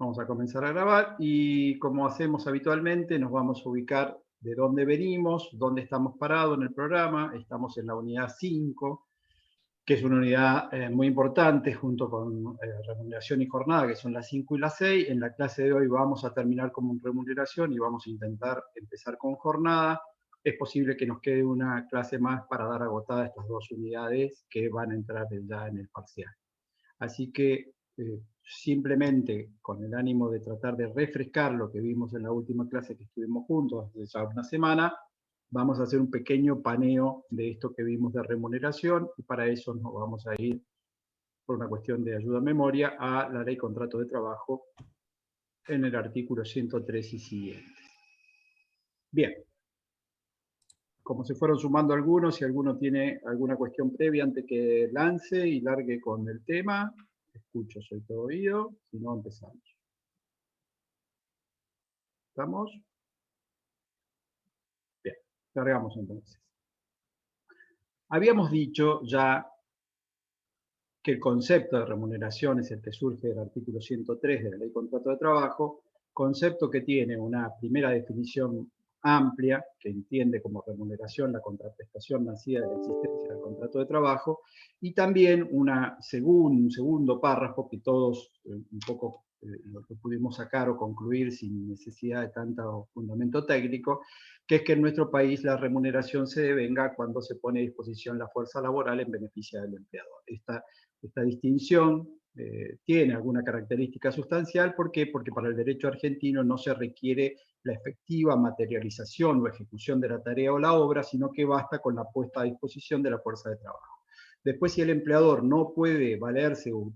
Vamos a comenzar a grabar y como hacemos habitualmente nos vamos a ubicar de dónde venimos, dónde estamos parados en el programa. Estamos en la unidad 5, que es una unidad muy importante junto con remuneración y jornada, que son las 5 y las 6. En la clase de hoy vamos a terminar con remuneración y vamos a intentar empezar con jornada. Es posible que nos quede una clase más para dar agotada estas dos unidades que van a entrar ya en el parcial. Así que simplemente con el ánimo de tratar de refrescar lo que vimos en la última clase que estuvimos juntos hace ya una semana, vamos a hacer un pequeño paneo de esto que vimos de remuneración y para eso nos vamos a ir, por una cuestión de ayuda a memoria, a la Ley Contrato de Trabajo en el artículo 103 y siguientes. Bien, como se fueron sumando algunos, si alguno tiene alguna cuestión previa antes que lance y largue con el tema, escucho, soy todo oído, si no empezamos. ¿Estamos? Bien, cargamos entonces. Habíamos dicho ya que el concepto de remuneración es el que surge del artículo 103 de la Ley de Contrato de Trabajo, concepto que tiene una primera definición amplia, que entiende como remuneración la contraprestación nacida de la existencia del contrato de trabajo, y también un segundo párrafo que todos un poco lo que pudimos sacar o concluir sin necesidad de tanto fundamento técnico, que es que en nuestro país la remuneración se devenga cuando se pone a disposición la fuerza laboral en beneficio del empleador. Esta distinción tiene alguna característica sustancial. ¿Por qué? Porque para el derecho argentino no se requiere la efectiva materialización o ejecución de la tarea o la obra, sino que basta con la puesta a disposición de la fuerza de trabajo. Después, si el empleador no puede valerse o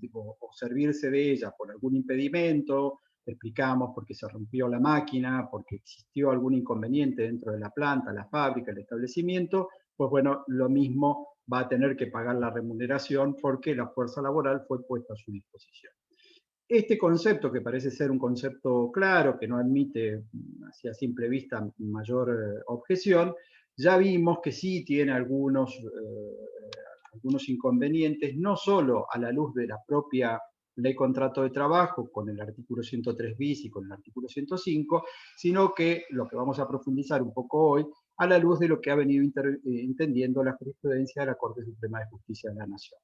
servirse de ella por algún impedimento, explicamos porque se rompió la máquina, porque existió algún inconveniente dentro de la planta, la fábrica, el establecimiento, pues bueno, lo mismo va a tener que pagar la remuneración porque la fuerza laboral fue puesta a su disposición. Este concepto, que parece ser un concepto claro, que no admite así a simple vista mayor objeción, ya vimos que sí tiene algunos inconvenientes, no solo a la luz de la propia Ley Contrato de Trabajo, con el artículo 103 bis y con el artículo 105, sino que lo que vamos a profundizar un poco hoy, a la luz de lo que ha venido entendiendo la jurisprudencia de la Corte Suprema de Justicia de la Nación,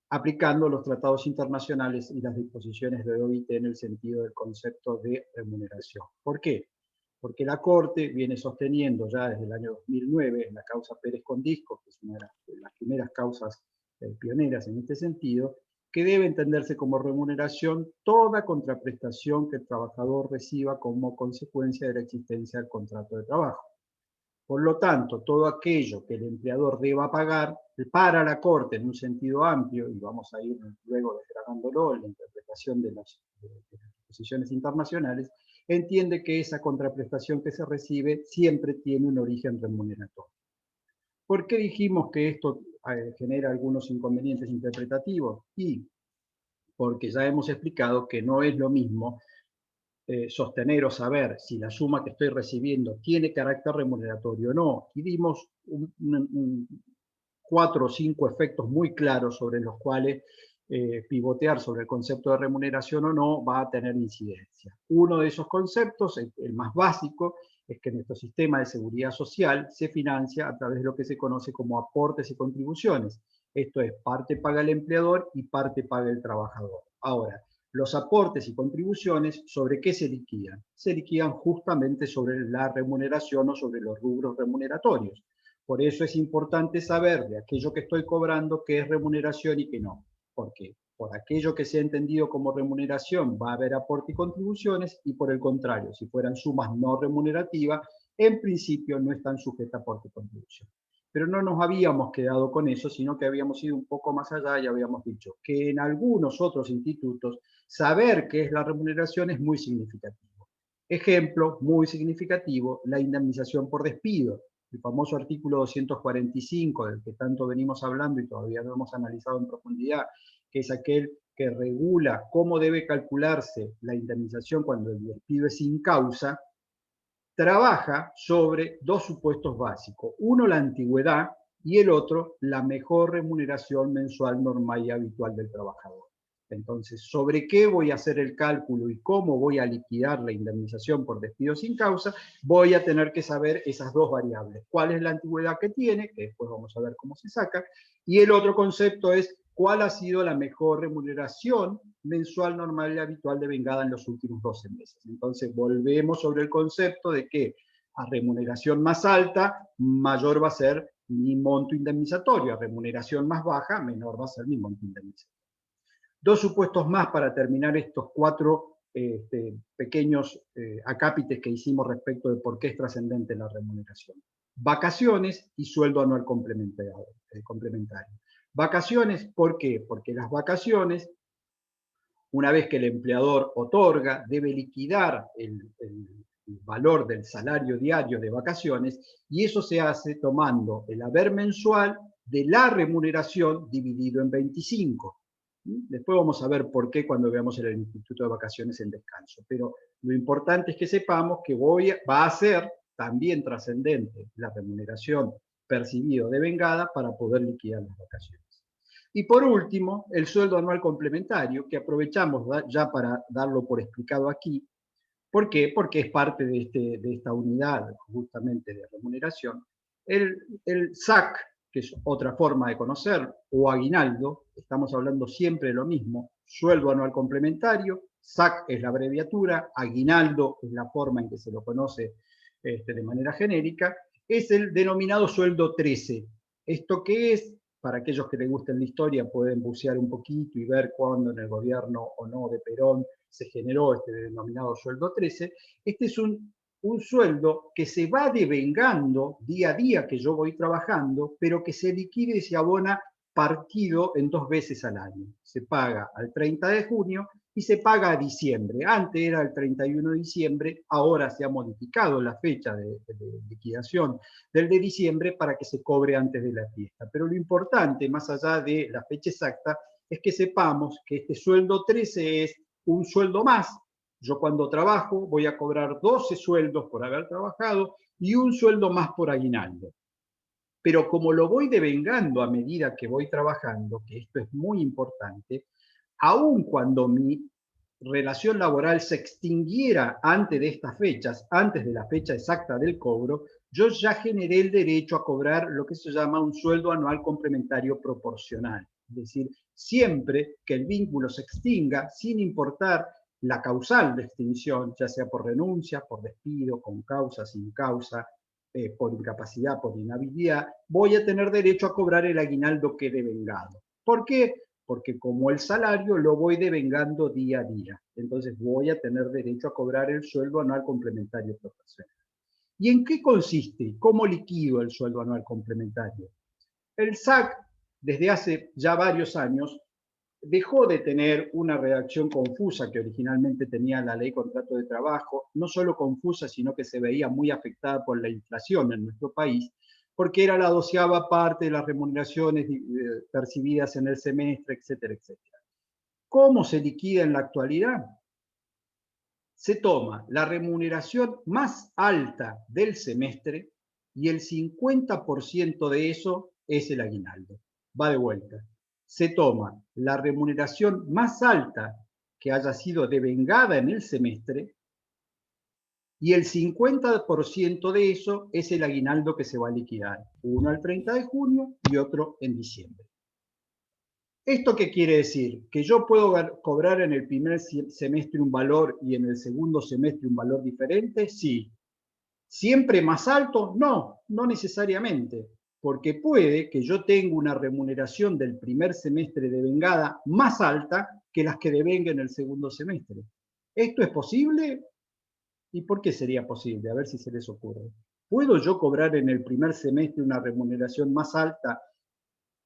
aplicando los tratados internacionales y las disposiciones de OIT en el sentido del concepto de remuneración. ¿Por qué? Porque la Corte viene sosteniendo ya desde el año 2009, en la causa Pérez Condisco, que es una de las primeras causas pioneras en este sentido, que debe entenderse como remuneración toda contraprestación que el trabajador reciba como consecuencia de la existencia del contrato de trabajo. Por lo tanto, todo aquello que el empleador deba pagar, para la Corte en un sentido amplio, y vamos a ir luego desgranándolo en la interpretación de las disposiciones internacionales, entiende que esa contraprestación que se recibe siempre tiene un origen remuneratorio. ¿Por qué dijimos que esto genera algunos inconvenientes interpretativos? Y porque ya hemos explicado que no es lo mismo sostener o saber si la suma que estoy recibiendo tiene carácter remuneratorio o no. Y dimos 4 o 5 efectos muy claros sobre los cuales pivotear sobre el concepto de remuneración o no va a tener incidencia. Uno de esos conceptos, el más básico, es que nuestro sistema de seguridad social se financia a través de lo que se conoce como aportes y contribuciones. Esto es, parte paga el empleador y parte paga el trabajador. Ahora, los aportes y contribuciones, ¿sobre qué se liquidan? Se liquidan justamente sobre la remuneración o sobre los rubros remuneratorios. Por eso es importante saber de aquello que estoy cobrando qué es remuneración y qué no. Porque por aquello que se ha entendido como remuneración va a haber aporte y contribuciones, y por el contrario, si fueran sumas no remunerativas, en principio no están sujetas a aporte y contribución. Pero no nos habíamos quedado con eso, sino que habíamos ido un poco más allá y habíamos dicho que en algunos otros institutos saber qué es la remuneración es muy significativo. Ejemplo muy significativo, la indemnización por despido. El famoso artículo 245, del que tanto venimos hablando y todavía no hemos analizado en profundidad, que es aquel que regula cómo debe calcularse la indemnización cuando el despido es sin causa, trabaja sobre dos supuestos básicos. Uno, la antigüedad, y el otro, la mejor remuneración mensual normal y habitual del trabajador. Entonces, ¿sobre qué voy a hacer el cálculo y cómo voy a liquidar la indemnización por despido sin causa? Voy a tener que saber esas dos variables. ¿Cuál es la antigüedad que tiene? Que después vamos a ver cómo se saca. Y el otro concepto es cuál ha sido la mejor remuneración mensual, normal y habitual de vengada en los últimos 12 meses. Entonces, volvemos sobre el concepto de que a remuneración más alta, mayor va a ser mi monto indemnizatorio. A remuneración más baja, menor va a ser mi monto indemnizatorio. Dos supuestos más para terminar estos cuatro pequeños acápites que hicimos respecto de por qué es trascendente la remuneración. Vacaciones y sueldo anual complementario. Vacaciones, ¿por qué? Porque las vacaciones, una vez que el empleador otorga, debe liquidar el valor del salario diario de vacaciones, y eso se hace tomando el haber mensual de la remuneración dividido en 25. Después vamos a ver por qué cuando veamos el Instituto de Vacaciones en Descanso. Pero lo importante es que sepamos que va a ser también trascendente la remuneración percibida de vengada para poder liquidar las vacaciones. Y por último, el sueldo anual complementario, que aprovechamos ya para darlo por explicado aquí. ¿Por qué? Porque es parte de esta unidad justamente de remuneración. El SAC, que es otra forma de conocer, o aguinaldo, estamos hablando siempre de lo mismo, sueldo anual complementario, SAC es la abreviatura, aguinaldo es la forma en que se lo conoce de manera genérica, es el denominado sueldo 13. ¿Esto qué es? Para aquellos que les gusten la historia pueden bucear un poquito y ver cuándo en el gobierno o no de Perón se generó este denominado sueldo 13. Este es un sueldo que se va devengando día a día que yo voy trabajando, pero que se liquida y se abona partido en 2 veces al año. Se paga al 30 de junio y se paga a diciembre. Antes era el 31 de diciembre, ahora se ha modificado la fecha de liquidación del de diciembre para que se cobre antes de la fiesta. Pero lo importante, más allá de la fecha exacta, es que sepamos que este sueldo 13 es un sueldo más. Yo cuando trabajo voy a cobrar 12 sueldos por haber trabajado y un sueldo más por aguinaldo. Pero como lo voy devengando a medida que voy trabajando, que esto es muy importante, aun cuando mi relación laboral se extinguiera antes de estas fechas, antes de la fecha exacta del cobro, yo ya generé el derecho a cobrar lo que se llama un sueldo anual complementario proporcional. Es decir, siempre que el vínculo se extinga, sin importar la causal de extinción, ya sea por renuncia, por despido, con causa, sin causa, por incapacidad, por inhabilidad, voy a tener derecho a cobrar el aguinaldo que he devengado. ¿Por qué? Porque como el salario lo voy devengando día a día. Entonces voy a tener derecho a cobrar el sueldo anual complementario proporcional. ¿Y en qué consiste? ¿Cómo liquido el sueldo anual complementario? El SAC, desde hace ya varios años, dejó de tener una redacción confusa que originalmente tenía la ley contrato de trabajo, no solo confusa, sino que se veía muy afectada por la inflación en nuestro país, porque era la 12ª parte de las remuneraciones percibidas en el semestre, etcétera, etcétera. ¿Cómo se liquida en la actualidad? Se toma la remuneración más alta del semestre y el 50% de eso es el aguinaldo. Va de vuelta. Se toma la remuneración más alta que haya sido devengada en el semestre y el 50% de eso es el aguinaldo que se va a liquidar. Uno al 30 de junio y otro en diciembre. ¿Esto qué quiere decir? ¿Que yo puedo cobrar en el primer semestre un valor y en el segundo semestre un valor diferente? Sí. ¿Siempre más alto? No, no necesariamente, porque puede que yo tenga una remuneración del primer semestre devengada más alta que las que devenga en el segundo semestre. ¿Esto es posible? ¿Y por qué sería posible? A ver si se les ocurre. ¿Puedo yo cobrar en el primer semestre una remuneración más alta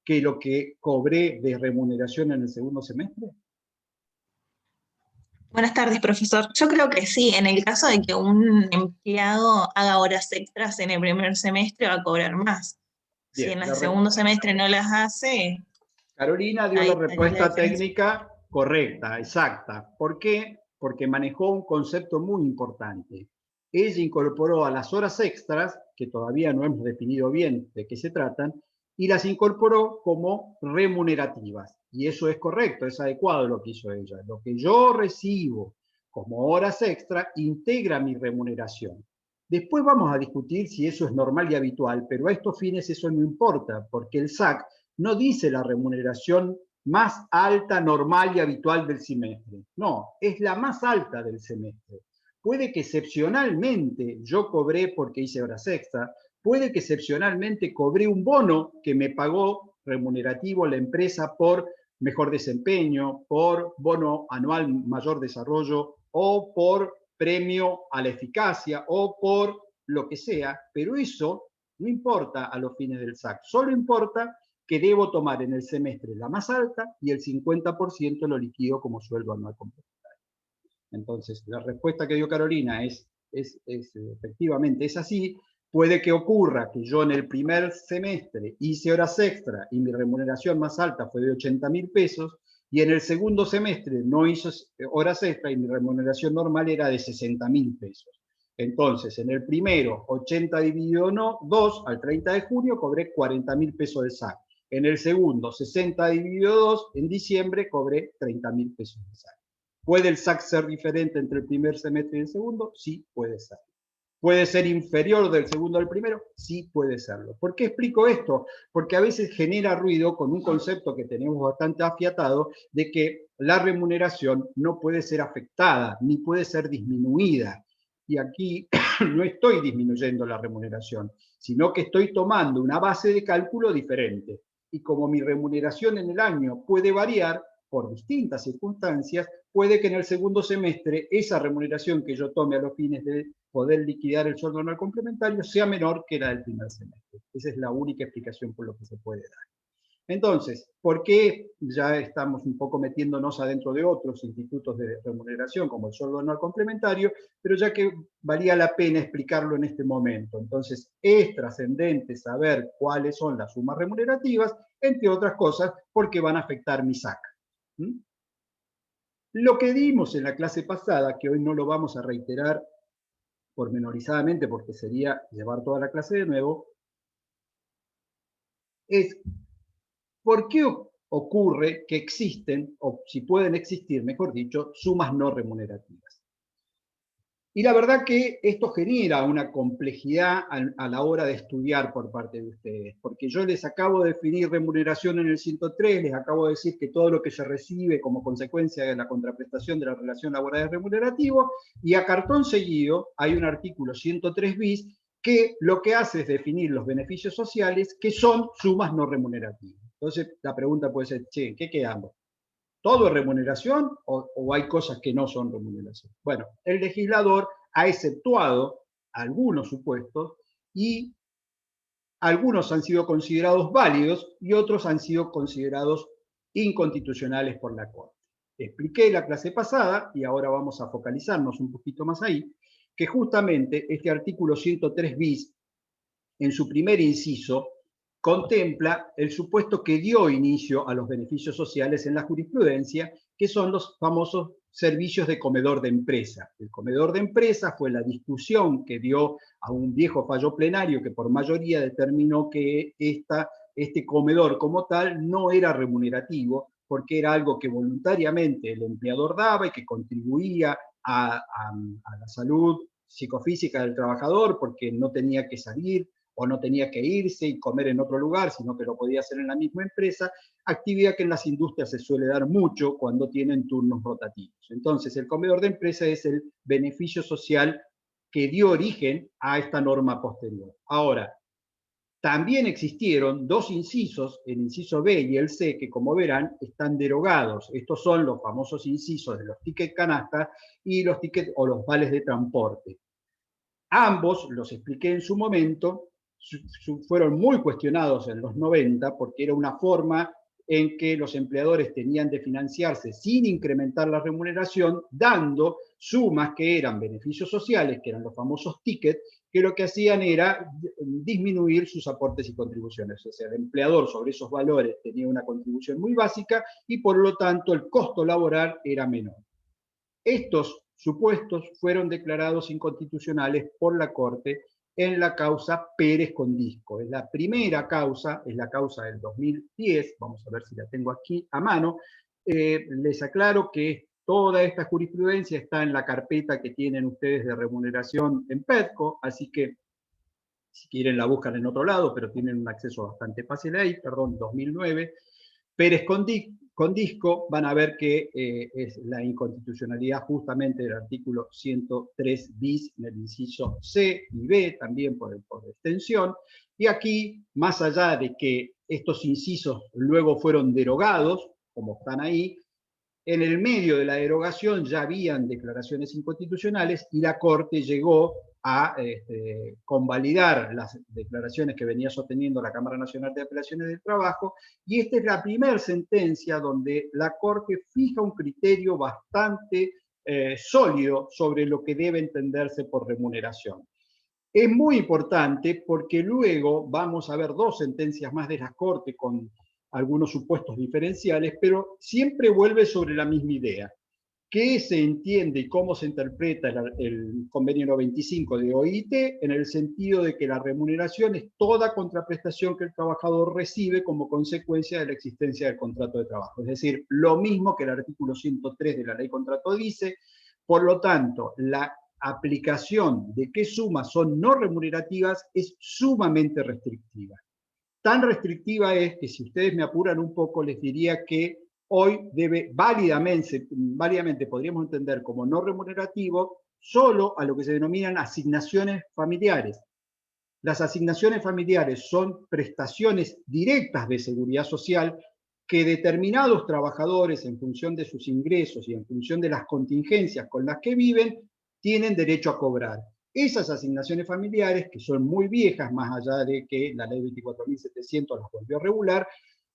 que lo que cobré de remuneración en el segundo semestre? Buenas tardes, profesor. Yo creo que sí, en el caso de que un empleado haga horas extras en el primer semestre va a cobrar más. Si Bien, en el segundo semestre no las hace, Carolina dio ahí la estaría la respuesta diferencia. técnica correcta, exacta. ¿Por qué? Porque manejó un concepto muy importante. Ella incorporó a las horas extras, que todavía no hemos definido bien de qué se tratan, y las incorporó como remunerativas. Y eso es correcto, es adecuado lo que hizo ella. Lo que yo recibo como horas extra integra mi remuneración. Después vamos a discutir si eso es normal y habitual, pero a estos fines eso no importa, porque el SAC no dice la remuneración más alta, normal y habitual del semestre. No, es la más alta del semestre. Puede que excepcionalmente yo cobré porque hice horas extra, puede que excepcionalmente cobré un bono que me pagó remunerativo la empresa por mejor desempeño, por bono anual mayor desarrollo o por premio a la eficacia o por lo que sea, pero eso no importa a los fines del SAC, solo importa que debo tomar en el semestre la más alta y el 50% lo liquido como sueldo anual complementario. Entonces, la respuesta que dio Carolina es efectivamente es así. Puede que ocurra que yo en el primer semestre hice horas extra y mi remuneración más alta fue de 80.000 pesos, y en el segundo semestre no hice horas extra y mi remuneración normal era de 60.000 pesos. Entonces, en el primero, 80 dividido 2, al 30 de junio, cobré 40.000 pesos de SAC. En el segundo, 60 dividido 2, en diciembre, cobré 30.000 pesos de SAC. ¿Puede el SAC ser diferente entre el primer semestre y el segundo? Sí, puede ser. ¿Puede ser inferior del segundo al primero? Sí, puede serlo. ¿Por qué explico esto? Porque a veces genera ruido con un concepto que tenemos bastante afiatado de que la remuneración no puede ser afectada ni puede ser disminuida. Y aquí no estoy disminuyendo la remuneración, sino que estoy tomando una base de cálculo diferente. Y como mi remuneración en el año puede variar por distintas circunstancias, puede que en el segundo semestre esa remuneración que yo tome a los fines de poder liquidar el sueldo anual complementario sea menor que la del primer semestre. Esa es la única explicación por lo que se puede dar. Entonces, ¿por qué ya estamos un poco metiéndonos adentro de otros institutos de remuneración, como el sueldo anual complementario, pero ya que valía la pena explicarlo en este momento? Entonces, es trascendente saber cuáles son las sumas remunerativas, entre otras cosas, porque van a afectar mi SAC. ¿Mm? Lo que dimos en la clase pasada, que hoy no lo vamos a reiterar pormenorizadamente porque sería llevar toda la clase de nuevo, es por qué ocurre que existen, o si pueden existir, mejor dicho, sumas no remunerativas. Y la verdad que esto genera una complejidad a la hora de estudiar por parte de ustedes, porque yo les acabo de definir remuneración en el 103, les acabo de decir que todo lo que se recibe como consecuencia de la contraprestación de la relación laboral es remunerativo, y a cartón seguido hay un artículo 103 bis que lo que hace es definir los beneficios sociales que son sumas no remunerativas. Entonces la pregunta puede ser, che, ¿qué quedamos? ¿Todo es remuneración o hay cosas que no son remuneración? Bueno, el legislador ha exceptuado algunos supuestos y algunos han sido considerados válidos y otros han sido considerados inconstitucionales por la Corte. Expliqué la clase pasada, y ahora vamos a focalizarnos un poquito más ahí, que justamente este artículo 103 bis, en su primer inciso, contempla el supuesto que dio inicio a los beneficios sociales en la jurisprudencia, que son los famosos servicios de comedor de empresa. El comedor de empresa fue la discusión que dio a un viejo fallo plenario que por mayoría determinó que este comedor como tal no era remunerativo, porque era algo que voluntariamente el empleador daba y que contribuía a la salud psicofísica del trabajador, porque no tenía que salir o no tenía que irse y comer en otro lugar, sino que lo podía hacer en la misma empresa, actividad que en las industrias se suele dar mucho cuando tienen turnos rotativos. Entonces, el comedor de empresa es el beneficio social que dio origen a esta norma posterior. Ahora, también existieron dos incisos, el inciso B y el C, que como verán están derogados. Estos son los famosos incisos de los tickets canasta y los tickets o los vales de transporte. Ambos, los expliqué en su momento, fueron muy cuestionados en los 90 porque era una forma en que los empleadores tenían de financiarse sin incrementar la remuneración, dando sumas que eran beneficios sociales, que eran los famosos tickets, que lo que hacían era disminuir sus aportes y contribuciones. O sea, el empleador sobre esos valores tenía una contribución muy básica y por lo tanto el costo laboral era menor. Estos supuestos fueron declarados inconstitucionales por la Corte en la causa Pérez Condisco. Es la primera causa, es la causa del 2010, vamos a ver si la tengo aquí a mano. Les aclaro que toda esta jurisprudencia está en la carpeta que tienen ustedes de remuneración en PEDCO, así que si quieren la buscan en otro lado, pero tienen un acceso bastante fácil ahí, perdón, 2009. Pérez Condisco, van a ver que es la inconstitucionalidad justamente del artículo 103 bis en el inciso C y B, también por extensión. Y aquí, más allá de que estos incisos luego fueron derogados, como están ahí, en el medio de la derogación ya habían declaraciones inconstitucionales y la Corte llegó a convalidar las declaraciones que venía sosteniendo la Cámara Nacional de Apelaciones del Trabajo, y esta es la primera sentencia donde la Corte fija un criterio bastante sólido sobre lo que debe entenderse por remuneración. Es muy importante porque luego vamos a ver dos sentencias más de la Corte con algunos supuestos diferenciales, pero siempre vuelve sobre la misma idea. ¿Qué se entiende y cómo se interpreta el convenio 95 de OIT en el sentido de que la remuneración es toda contraprestación que el trabajador recibe como consecuencia de la existencia del contrato de trabajo? Es decir, lo mismo que el artículo 103 de la ley contrato dice. Por lo tanto, la aplicación de qué sumas son no remunerativas es sumamente restrictiva. Tan restrictiva es que, si ustedes me apuran un poco, les diría que hoy debe válidamente podríamos entender como no remunerativo solo a lo que se denominan asignaciones familiares. Las asignaciones familiares son prestaciones directas de seguridad social que determinados trabajadores, en función de sus ingresos y en función de las contingencias con las que viven, tienen derecho a cobrar. Esas asignaciones familiares, que son muy viejas, más allá de que la ley 24.700 las volvió a regular,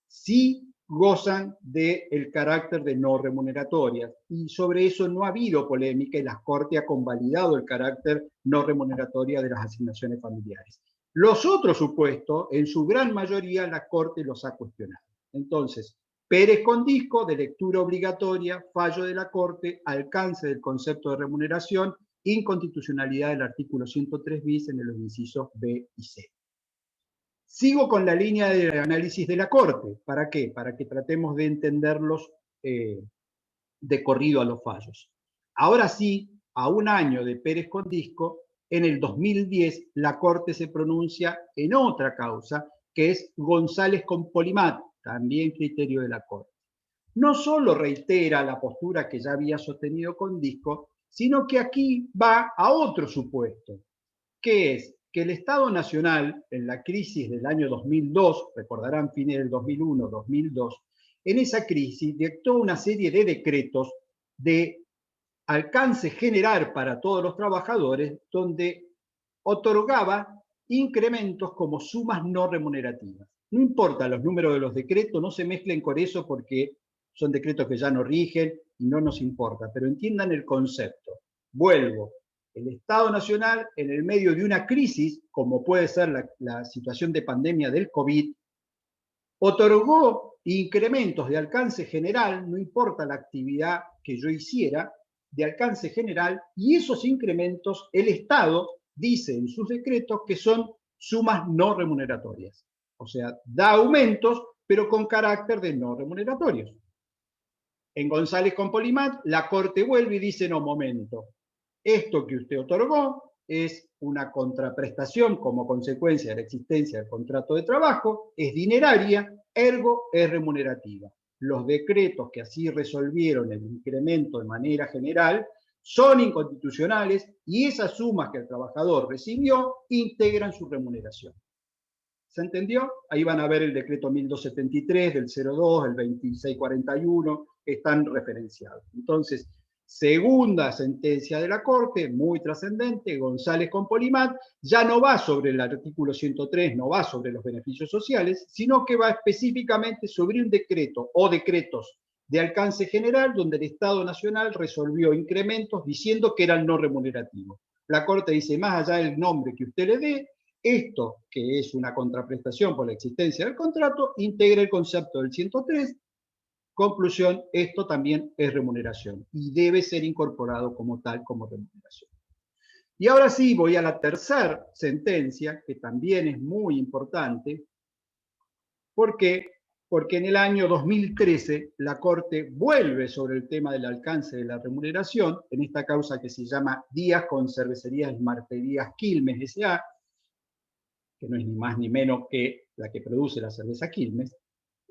sí gozan del carácter de no remuneratorias. Y sobre eso no ha habido polémica y la Corte ha convalidado el carácter no remuneratoria de las asignaciones familiares. Los otros supuestos, en su gran mayoría, la Corte los ha cuestionado. Entonces, Pérez Condisco, de lectura obligatoria, fallo de la Corte, alcance del concepto de remuneración, inconstitucionalidad del artículo 103 bis en los incisos B y C. Sigo con la línea de análisis de la Corte. ¿Para qué? Para que tratemos de entenderlos de corrido a los fallos. Ahora sí, a un año de Pérez Condisco, en el 2010 la Corte se pronuncia en otra causa, que es González con Polimat, también criterio de la Corte. No solo reitera la postura que ya había sostenido Condisco, sino que aquí va a otro supuesto, que es que el Estado Nacional, en la crisis del año 2002, recordarán fines del 2001, 2002, en esa crisis dictó una serie de decretos de alcance general para todos los trabajadores, donde otorgaba incrementos como sumas no remunerativas. No importa los números de los decretos, no se mezclen con eso porque son decretos que ya no rigen y no nos importa, pero entiendan el concepto. Vuelvo, el Estado Nacional, en el medio de una crisis, como puede ser la situación de pandemia del COVID, otorgó incrementos de alcance general, no importa la actividad que yo hiciera, de alcance general, y esos incrementos el Estado dice en sus decretos que son sumas no remuneratorias. O sea, da aumentos, pero con carácter de no remuneratorios. En González con Polimat, la Corte vuelve y dice, no, momento, esto que usted otorgó es una contraprestación como consecuencia de la existencia del contrato de trabajo, es dineraria, ergo es remunerativa. Los decretos que así resolvieron el incremento de manera general son inconstitucionales y esas sumas que el trabajador recibió integran su remuneración. ¿Se entendió? Ahí van a ver el decreto 1273 del 02, el 2641, están referenciados. Entonces, segunda sentencia de la Corte, muy trascendente, González con Polimat, ya no va sobre el artículo 103, no va sobre los beneficios sociales, sino que va específicamente sobre un decreto o decretos de alcance general donde el Estado Nacional resolvió incrementos diciendo que eran no remunerativos. La Corte dice, más allá del nombre que usted le dé, esto, que es una contraprestación por la existencia del contrato, integra el concepto del 103. Conclusión, esto también es remuneración y debe ser incorporado como tal, como remuneración. Y ahora sí voy a la tercera sentencia, que también es muy importante. ¿Por qué? Porque en el año 2013 la Corte vuelve sobre el tema del alcance de la remuneración, en esta causa que se llama Díaz con Cervecerías y Marterías Quilmes S.A., que no es ni más ni menos que la que produce la cerveza Quilmes.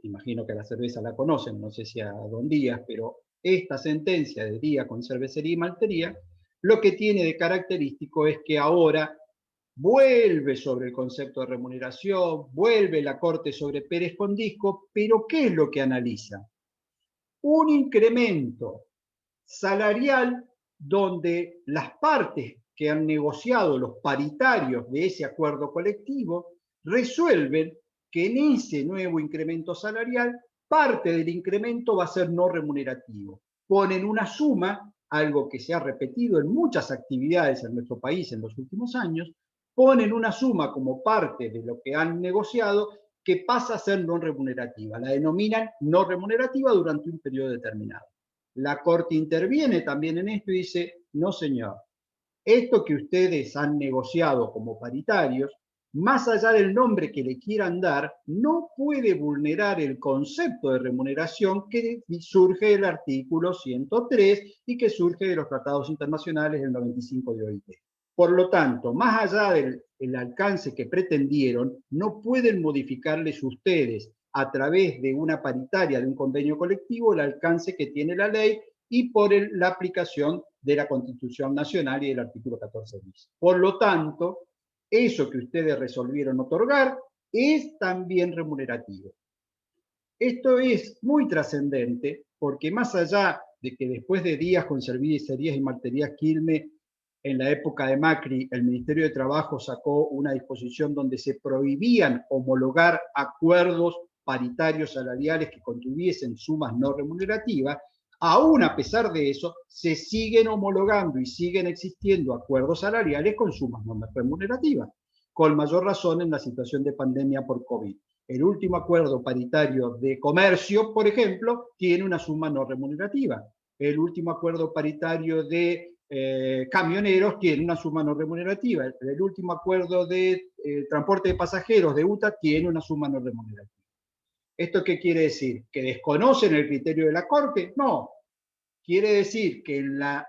Imagino que la cerveza la conocen, no sé si a Don Díaz, pero esta sentencia de Díaz con Cervecería y Maltería, lo que tiene de característico es que ahora vuelve sobre el concepto de remuneración, vuelve la Corte sobre Pérez Condisco, pero ¿qué es lo que analiza? Un incremento salarial donde las partes que han negociado, los paritarios de ese acuerdo colectivo, resuelven que en ese nuevo incremento salarial parte del incremento va a ser no remunerativo. Ponen una suma, algo que se ha repetido en muchas actividades en nuestro país en los últimos años, ponen una suma como parte de lo que han negociado que pasa a ser no remunerativa. La denominan no remunerativa durante un periodo determinado. La Corte interviene también en esto y dice, no señor, esto que ustedes han negociado como paritarios, más allá del nombre que le quieran dar, no puede vulnerar el concepto de remuneración que surge del artículo 103 y que surge de los tratados internacionales del 95 de OIT. Por lo tanto, más allá del alcance que pretendieron, no pueden modificarles ustedes a través de una paritaria, de un convenio colectivo, el alcance que tiene la ley y por la aplicación de la Constitución Nacional y del artículo 14 bis. Por lo tanto, eso que ustedes resolvieron otorgar es también remunerativo. Esto es muy trascendente porque más allá de que después de Díaz con Cervecerías y Marterías Quilmes, en la época de Macri, el Ministerio de Trabajo sacó una disposición donde se prohibían homologar acuerdos paritarios salariales que contuviesen sumas no remunerativas, aún a pesar de eso, se siguen homologando y siguen existiendo acuerdos salariales con sumas no remunerativas, con mayor razón en la situación de pandemia por COVID. El último acuerdo paritario de comercio, por ejemplo, tiene una suma no remunerativa. El último acuerdo paritario de camioneros tiene una suma no remunerativa. El último acuerdo de transporte de pasajeros de UTA tiene una suma no remunerativa. ¿Esto qué quiere decir? ¿Que desconocen el criterio de la Corte? No. Quiere decir que en las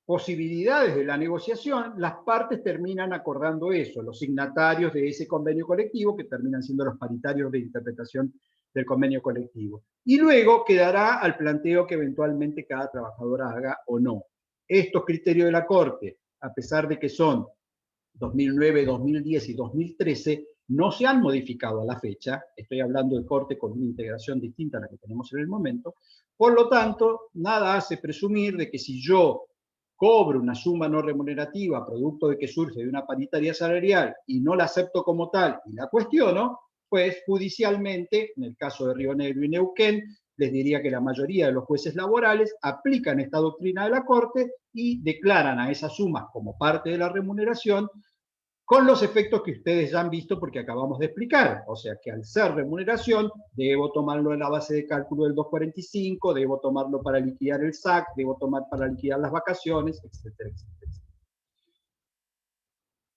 posibilidades de la negociación, las partes terminan acordando eso, los signatarios de ese convenio colectivo, que terminan siendo los paritarios de interpretación del convenio colectivo. Y luego quedará al planteo que eventualmente cada trabajador haga o no. Estos criterios de la Corte, a pesar de que son 2009, 2010 y 2013, no se han modificado a la fecha. Estoy hablando de Corte con una integración distinta a la que tenemos en el momento. Por lo tanto, nada hace presumir de que si yo cobro una suma no remunerativa producto de que surge de una paritaria salarial y no la acepto como tal y la cuestiono, pues judicialmente, en el caso de Río Negro y Neuquén, les diría que la mayoría de los jueces laborales aplican esta doctrina de la Corte y declaran a esas sumas como parte de la remuneración con los efectos que ustedes ya han visto porque acabamos de explicar. O sea que al ser remuneración, debo tomarlo en la base de cálculo del 245, debo tomarlo para liquidar el SAC, debo tomar para liquidar las vacaciones, etcétera, etcétera.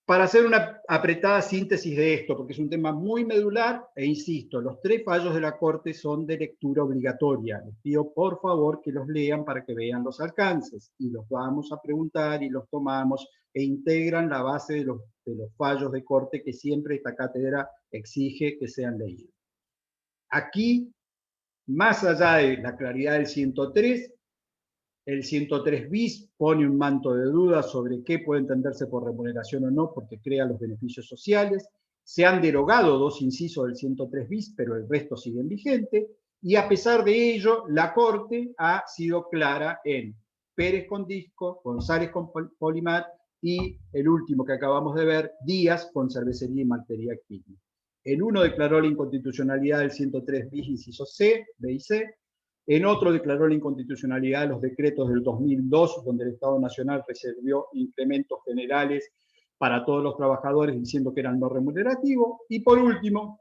Para hacer una apretada síntesis de esto, porque es un tema muy medular, e insisto, los 3 fallos de la Corte son de lectura obligatoria. Les pido por favor que los lean para que vean los alcances, y los vamos a preguntar y los tomamos, e integran la base de los fallos de Corte que siempre esta cátedra exige que sean leídos. Aquí, más allá de la claridad del 103, el 103 bis pone un manto de dudas sobre qué puede entenderse por remuneración o no, porque crea los beneficios sociales. Se han derogado 2 incisos del 103 bis, pero el resto siguen vigente. Y a pesar de ello, la Corte ha sido clara en Pérez Condisco, González con Polimat y el último que acabamos de ver, Díaz con Cervecería y Maltería Quilmes. En uno declaró la inconstitucionalidad del 103 bis, inciso C, B y C. En otro declaró la inconstitucionalidad de los decretos del 2002, donde el Estado Nacional reservó incrementos generales para todos los trabajadores diciendo que eran no remunerativos. Y por último,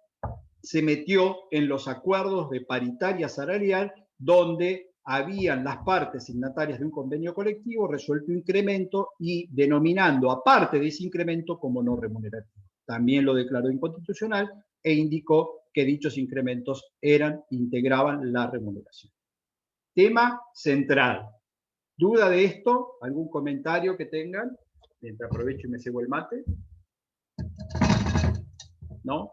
se metió en los acuerdos de paritaria salarial, donde habían las partes signatarias de un convenio colectivo resuelto incremento y denominando aparte de ese incremento como no remunerativo. También lo declaró inconstitucional e indicó que dichos incrementos integraban la remuneración. Tema central. ¿Duda de esto? ¿Algún comentario que tengan? Mientras aprovecho y me cebo el mate. ¿No?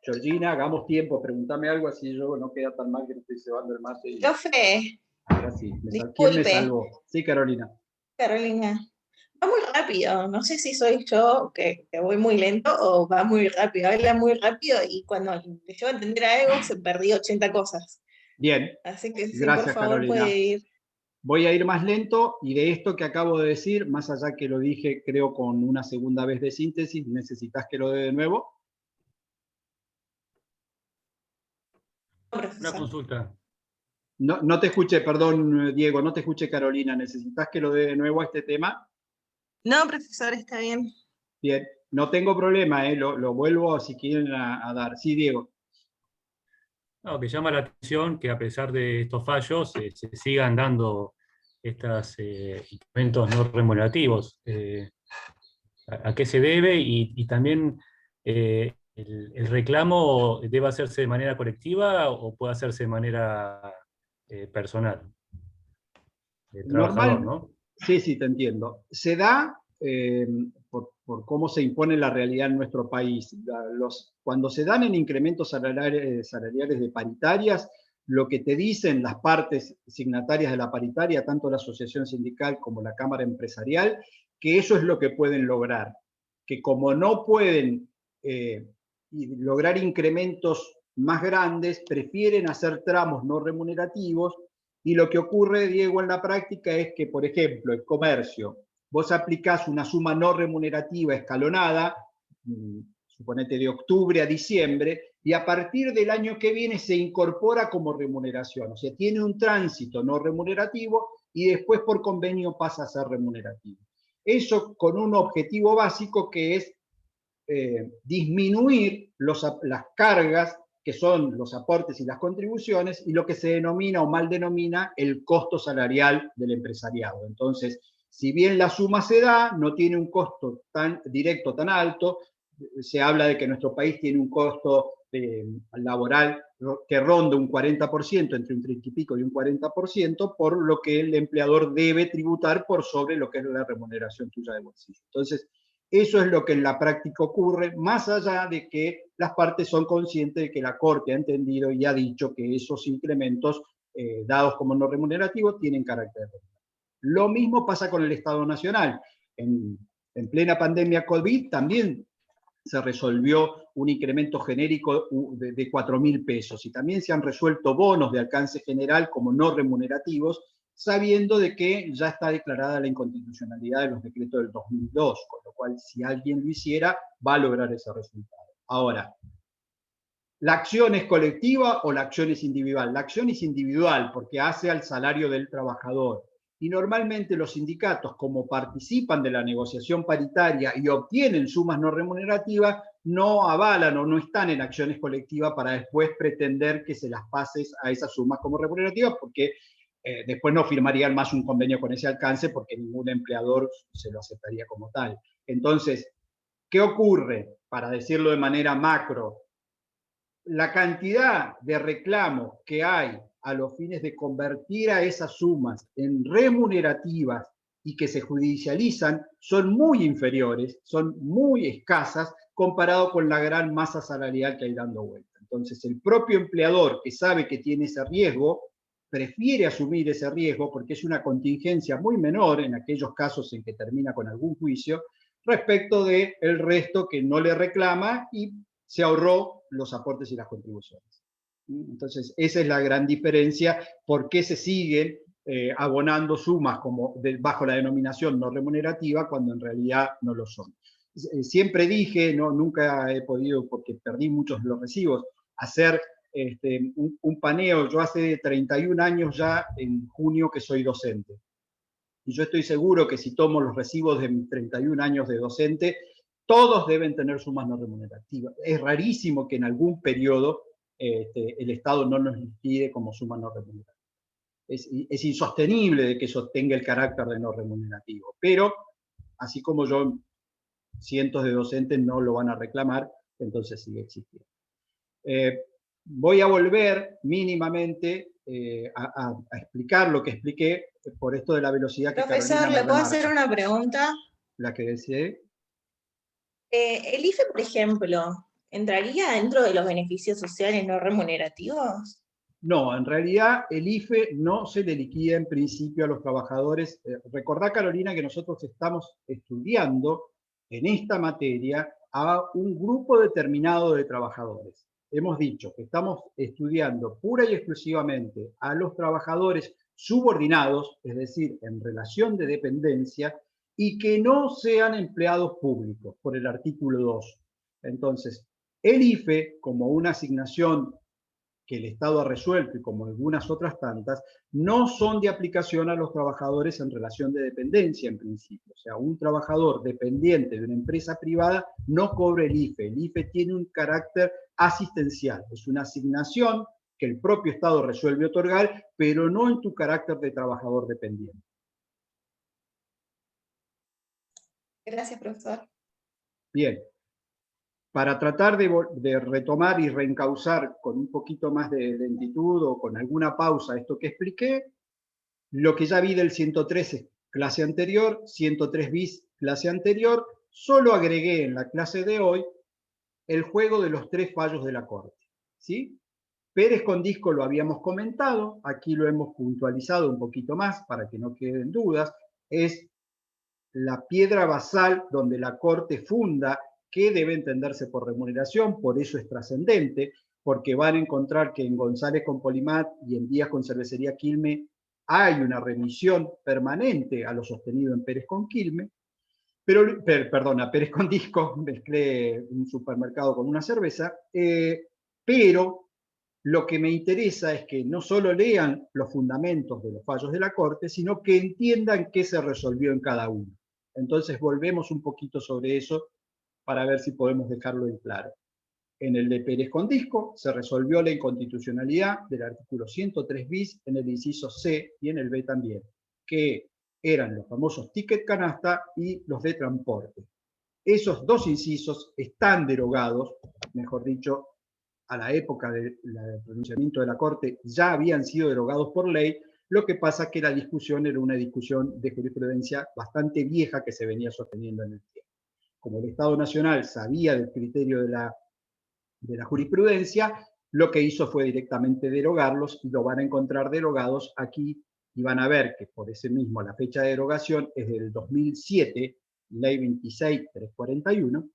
Georgina, hagamos tiempo, pregúntame algo así yo no queda tan mal que no estoy cebando el mate. Y... Profe, ahora sí, ¿quién me disculpe, salvó? Sí, Carolina. Carolina. Va muy rápido, no sé si soy yo que voy muy lento o va muy rápido. Habla muy rápido y cuando le llevo a entender algo se perdió 80 cosas. Bien, Así que sí, por gracias favor Carolina. puede ir. Voy a ir más lento y de esto que acabo de decir, más allá que lo dije creo con una segunda vez de síntesis, ¿necesitas que lo dé de nuevo? Una consulta. No te escuché, perdón Diego, no te escuché Carolina, ¿necesitas que lo dé de nuevo a este tema? No, profesor, está bien. Bien, no tengo problema, lo vuelvo si quieren a dar. Sí, Diego. No, que llama la atención que a pesar de estos fallos se sigan dando estos incrementos no remunerativos. ¿A qué se debe? Y también el reclamo debe hacerse de manera colectiva o puede hacerse de manera personal, del trabajador, Normal, ¿no? sí, te entiendo. Se da por cómo se impone la realidad en nuestro país. Cuando se dan en incrementos salariales de paritarias, lo que te dicen las partes signatarias de la paritaria, tanto la asociación sindical como la Cámara Empresarial, que eso es lo que pueden lograr. Que como no pueden lograr incrementos más grandes, prefieren hacer tramos no remunerativos. Y lo que ocurre, Diego, en la práctica es que, por ejemplo, el comercio, vos aplicás una suma no remunerativa escalonada, suponete de octubre a diciembre, y a partir del año que viene se incorpora como remuneración. O sea, tiene un tránsito no remunerativo y después por convenio pasa a ser remunerativo. Eso con un objetivo básico que es disminuir las cargas que son los aportes y las contribuciones, y lo que se denomina o mal denomina el costo salarial del empresariado. Entonces, si bien la suma se da, no tiene un costo tan directo, tan alto, se habla de que nuestro país tiene un costo laboral que ronda un 40%, entre un 30 y pico y un 40%, por lo que el empleador debe tributar por sobre lo que es la remuneración tuya de bolsillo. Entonces, eso es lo que en la práctica ocurre, más allá de que las partes son conscientes de que la Corte ha entendido y ha dicho que esos incrementos dados como no remunerativos tienen carácter remunerativo. Lo mismo pasa con el Estado Nacional. En plena pandemia COVID también se resolvió un incremento genérico de 4.000 pesos y también se han resuelto bonos de alcance general como no remunerativos, sabiendo de que ya está declarada la inconstitucionalidad de los decretos del 2002, con lo cual si alguien lo hiciera va a lograr ese resultado. Ahora, ¿la acción es colectiva o la acción es individual? La acción es individual porque hace al salario del trabajador. Y normalmente los sindicatos, como participan de la negociación paritaria y obtienen sumas no remunerativas, no avalan o no están en acciones colectivas para después pretender que se las pases a esas sumas como remunerativas, porque después no firmarían más un convenio con ese alcance porque ningún empleador se lo aceptaría como tal. Entonces, ¿qué ocurre? Para decirlo de manera macro, la cantidad de reclamos que hay a los fines de convertir a esas sumas en remunerativas y que se judicializan son muy inferiores, son muy escasas comparado con la gran masa salarial que hay dando vuelta. Entonces, el propio empleador que sabe que tiene ese riesgo, prefiere asumir ese riesgo porque es una contingencia muy menor en aquellos casos en que termina con algún juicio, respecto del resto que no le reclama y se ahorró los aportes y las contribuciones. Entonces, esa es la gran diferencia, por qué se siguen abonando sumas bajo la denominación no remunerativa cuando en realidad no lo son. Siempre dije, nunca he podido, porque perdí muchos de los recibos, hacer un paneo. Yo hace 31 años ya, en junio, que soy docente. Y yo estoy seguro que si tomo los recibos de mis 31 años de docente, todos deben tener sumas no remunerativas. Es rarísimo que en algún periodo el Estado no nos liquide como suma no remunerativa. es insostenible de que eso tenga el carácter de no remunerativo. Pero, así como yo, cientos de docentes no lo van a reclamar, entonces sigue existiendo. Voy a volver mínimamente a explicar lo que expliqué por esto de la velocidad que Profesor, Carolina ¿le me puedo remarca. hacer una pregunta? La que deseé. ¿El IFE, por ejemplo, entraría dentro de los beneficios sociales no remunerativos? No, en realidad el IFE no se le liquida en principio a los trabajadores. Recordá, Carolina, que nosotros estamos estudiando en esta materia a un grupo determinado de trabajadores. Hemos dicho que estamos estudiando pura y exclusivamente a los trabajadores subordinados, es decir, en relación de dependencia, y que no sean empleados públicos, por el artículo 2. Entonces, el IFE, como una asignación que el Estado ha resuelto y como algunas otras tantas, no son de aplicación a los trabajadores en relación de dependencia en principio. O sea, un trabajador dependiente de una empresa privada no cobra el IFE. El IFE tiene un carácter asistencial, es una asignación que el propio Estado resuelve otorgar, pero no en tu carácter de trabajador dependiente. Gracias, profesor. Bien. Para tratar de retomar y reencauzar con un poquito más de lentitud o con alguna pausa esto que expliqué, lo que ya vi del 103 clase anterior, 103 bis clase anterior, solo agregué en la clase de hoy el juego de los 3 fallos de la Corte. ¿Sí? Pérez Condisco lo habíamos comentado, aquí lo hemos puntualizado un poquito más para que no queden dudas, es la piedra basal donde la Corte funda que debe entenderse por remuneración, por eso es trascendente, porque van a encontrar que en González con Polimat y en Díaz con Cervecería Quilme hay una remisión permanente a lo sostenido en Pérez con Quilme, perdona, Pérez con Disco, mezclé un supermercado con una cerveza, pero lo que me interesa es que no solo lean los fundamentos de los fallos de la Corte, sino que entiendan qué se resolvió en cada uno. Entonces volvemos un poquito sobre eso para ver si podemos dejarlo en claro. En el de Pérez Condisco se resolvió la inconstitucionalidad del artículo 103 bis en el inciso C y en el B también, que eran los famosos ticket canasta y los de transporte. Esos dos incisos están derogados, mejor dicho, a la época del pronunciamiento de la Corte ya habían sido derogados por ley. Lo que pasa es que la discusión era una discusión de jurisprudencia bastante vieja que se venía sosteniendo en el tiempo. Como el Estado Nacional sabía del criterio de la jurisprudencia, lo que hizo fue directamente derogarlos y lo van a encontrar derogados aquí y van a ver que por ese mismo la fecha de derogación es del 2007, ley 26341,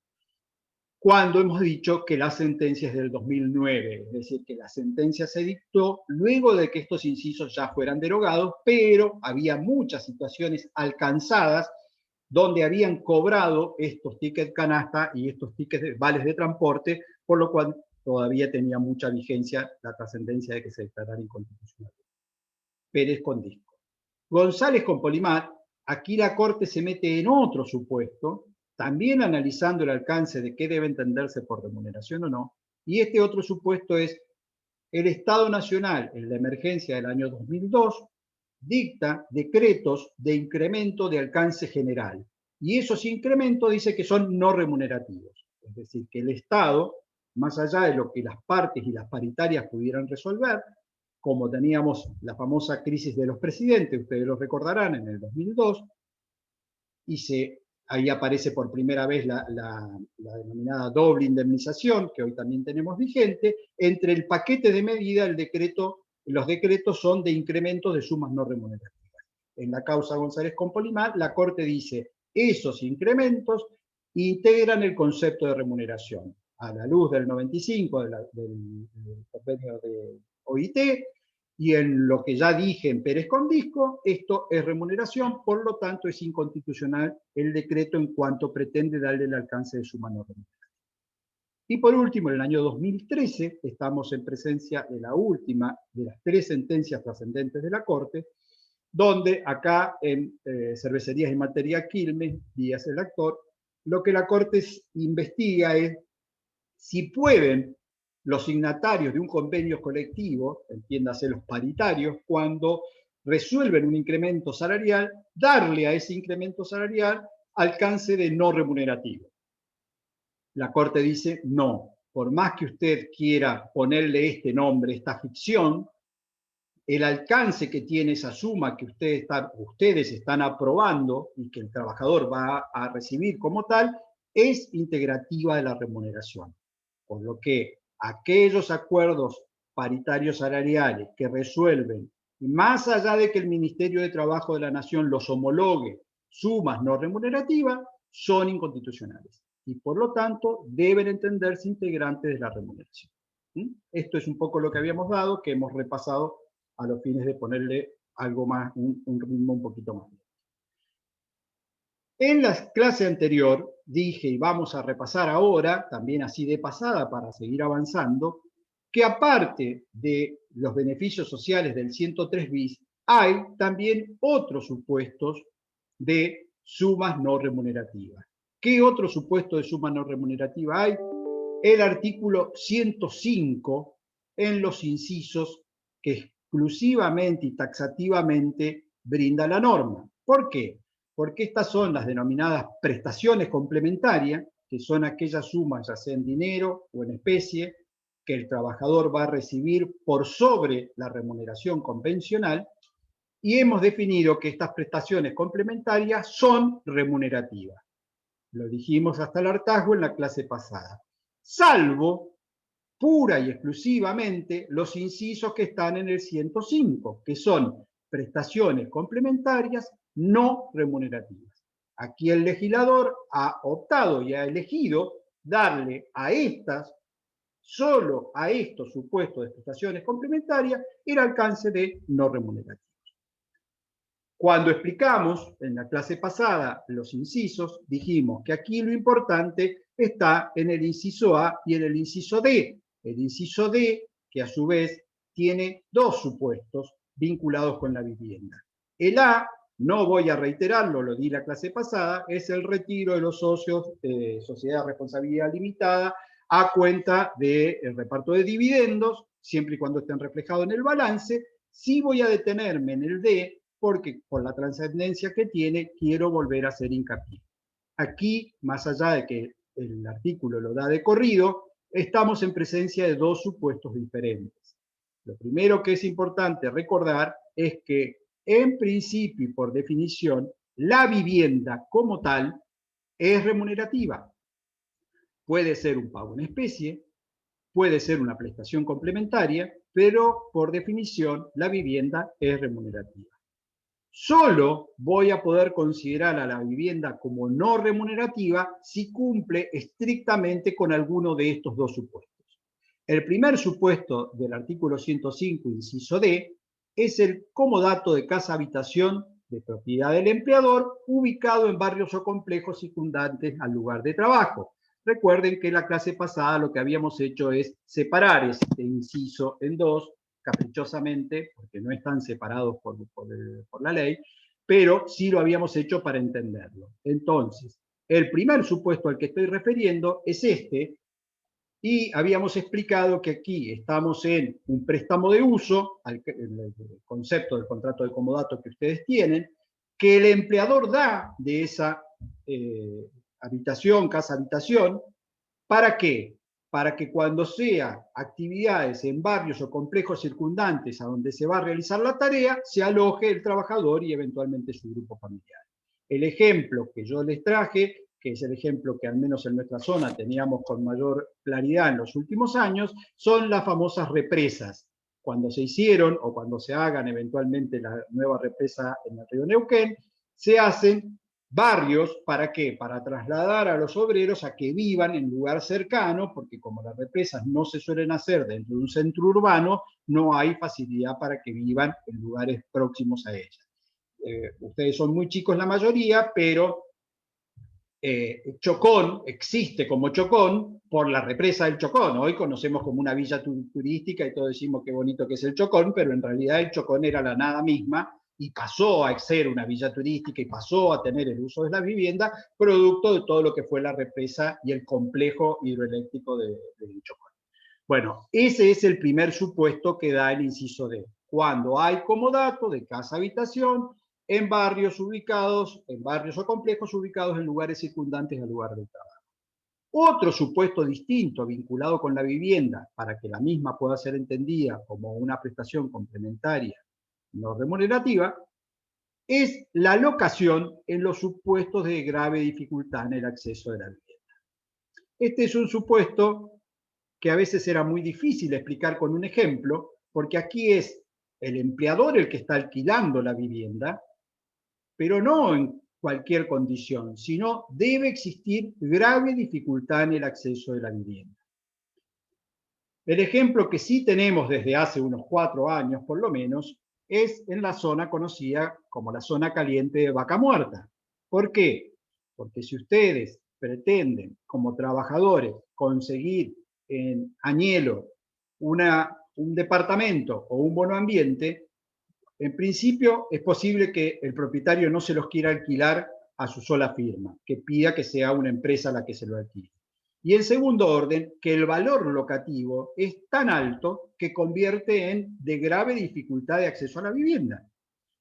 cuando hemos dicho que la sentencia es del 2009, es decir, que la sentencia se dictó luego de que estos incisos ya fueran derogados, pero había muchas situaciones alcanzadas donde habían cobrado estos tickets canasta y estos tickets de vales de transporte, por lo cual todavía tenía mucha vigencia la trascendencia de que se declarara inconstitucional. Pérez con Disco. González con Polimat, aquí la Corte se mete en otro supuesto, también analizando el alcance de qué debe entenderse por remuneración o no, y este otro supuesto es el Estado Nacional, en la emergencia del año 2002, dicta decretos de incremento de alcance general, y esos incrementos dice que son no remunerativos, es decir, que el Estado, más allá de lo que las partes y las paritarias pudieran resolver, como teníamos la famosa crisis de los presidentes, ustedes lo recordarán, en el 2002, y ahí aparece por primera vez la denominada doble indemnización, que hoy también tenemos vigente. Entre el paquete de medida, los decretos son de incremento de sumas no remunerativas. En la causa González con Polimat, la Corte dice, esos incrementos integran el concepto de remuneración. A la luz del 95, del convenio de OIT, y en lo que ya dije en Pérez con Disco, esto es remuneración, por lo tanto es inconstitucional el decreto en cuanto pretende darle el alcance de suma no remunerativa. Y por último, en el año 2013, estamos en presencia de la última de las 3 sentencias trascendentes de la Corte, donde acá en Cervecerías y Materia Quilmes, Díaz el actor, lo que la Corte investiga es si pueden los signatarios de un convenio colectivo, entiéndase los paritarios, cuando resuelven un incremento salarial, darle a ese incremento salarial alcance de no remunerativo. La Corte dice, no, por más que usted quiera ponerle este nombre, esta ficción, el alcance que tiene esa suma que ustedes están aprobando y que el trabajador va a recibir como tal, es integrativa de la remuneración. Por lo que aquellos acuerdos paritarios salariales que resuelven, más allá de que el Ministerio de Trabajo de la Nación los homologue, sumas no remunerativas, son inconstitucionales. Y por lo tanto, deben entenderse integrantes de la remuneración. Esto es un poco lo que habíamos dado, que hemos repasado a los fines de ponerle algo más, un ritmo un poquito más. En la clase anterior dije, y vamos a repasar ahora, también así de pasada para seguir avanzando, que aparte de los beneficios sociales del 103 bis, hay también otros supuestos de sumas no remunerativas. ¿Qué otro supuesto de suma no remunerativa hay? El artículo 105 en los incisos que exclusivamente y taxativamente brinda la norma. ¿Por qué? Porque estas son las denominadas prestaciones complementarias, que son aquellas sumas, ya sea en dinero o en especie, que el trabajador va a recibir por sobre la remuneración convencional, y hemos definido que estas prestaciones complementarias son remunerativas. Lo dijimos hasta el hartazgo en la clase pasada. Salvo, pura y exclusivamente, los incisos que están en el 105, que son prestaciones complementarias no remunerativas. Aquí el legislador ha optado y ha elegido darle a estas, solo a estos supuestos de prestaciones complementarias, el alcance de no remunerativos. Cuando explicamos en la clase pasada los incisos, dijimos que aquí lo importante está en el inciso A y en el inciso D. El inciso D, que a su vez tiene dos supuestos vinculados con la vivienda. El A, no voy a reiterarlo, lo di la clase pasada, es el retiro de los socios de sociedad de responsabilidad limitada a cuenta del reparto de dividendos, siempre y cuando estén reflejados en el balance. Sí voy a detenerme en el D, porque por la trascendencia que tiene, quiero volver a hacer hincapié. Aquí, más allá de que el artículo lo da de corrido, estamos en presencia de dos supuestos diferentes. Lo primero que es importante recordar es que, en principio y por definición, la vivienda como tal es remunerativa. Puede ser un pago en especie, puede ser una prestación complementaria, pero por definición la vivienda es remunerativa. Solo voy a poder considerar a la vivienda como no remunerativa si cumple estrictamente con alguno de estos dos supuestos. El primer supuesto del artículo 105, inciso D, es el comodato de casa-habitación de propiedad del empleador ubicado en barrios o complejos circundantes al lugar de trabajo. Recuerden que en la clase pasada lo que habíamos hecho es separar este inciso en dos, caprichosamente, porque no están separados por la ley, pero sí lo habíamos hecho para entenderlo. Entonces, el primer supuesto al que estoy refiriendo es este, y habíamos explicado que aquí estamos en un préstamo de uso, el concepto del contrato de comodato que ustedes tienen, que el empleador da de esa habitación, casa-habitación, ¿para qué? Para que cuando sea actividades en barrios o complejos circundantes a donde se va a realizar la tarea, se aloje el trabajador y eventualmente su grupo familiar. El ejemplo que yo les traje, que es el ejemplo que al menos en nuestra zona teníamos con mayor claridad en los últimos años, son las famosas represas. Cuando se hicieron o cuando se hagan eventualmente la nueva represa en el río Neuquén, se hacen barrios, ¿para qué? Para trasladar a los obreros a que vivan en lugar cercano, porque como las represas no se suelen hacer dentro de un centro urbano, no hay facilidad para que vivan en lugares próximos a ellas. Ustedes son muy chicos la mayoría, pero Chocón existe como Chocón por la represa del Chocón. Hoy conocemos como una villa turística y todos decimos qué bonito que es el Chocón, pero en realidad el Chocón era la nada misma y pasó a ser una villa turística y pasó a tener el uso de la vivienda producto de todo lo que fue la represa y el complejo hidroeléctrico del Chocón. Bueno, ese es el primer supuesto que da el inciso D. cuando hay comodato de casa-habitación en barrios o complejos ubicados en lugares circundantes al lugar de trabajo. Otro supuesto distinto vinculado con la vivienda, para que la misma pueda ser entendida como una prestación complementaria no remunerativa, es la locación en los supuestos de grave dificultad en el acceso de la vivienda. Este es un supuesto que a veces era muy difícil explicar con un ejemplo, porque aquí es el empleador el que está alquilando la vivienda, pero no en cualquier condición, sino debe existir grave dificultad en el acceso de la vivienda. El ejemplo que sí tenemos desde hace unos 4 años, por lo menos, es en la zona conocida como la zona caliente de Vaca Muerta. ¿Por qué? Porque si ustedes pretenden, como trabajadores, conseguir en Añelo un departamento o un bono ambiente, en principio es posible que el propietario no se los quiera alquilar a su sola firma, que pida que sea una empresa la que se lo alquile. Y en segundo orden, que el valor locativo es tan alto que convierte en de grave dificultad de acceso a la vivienda.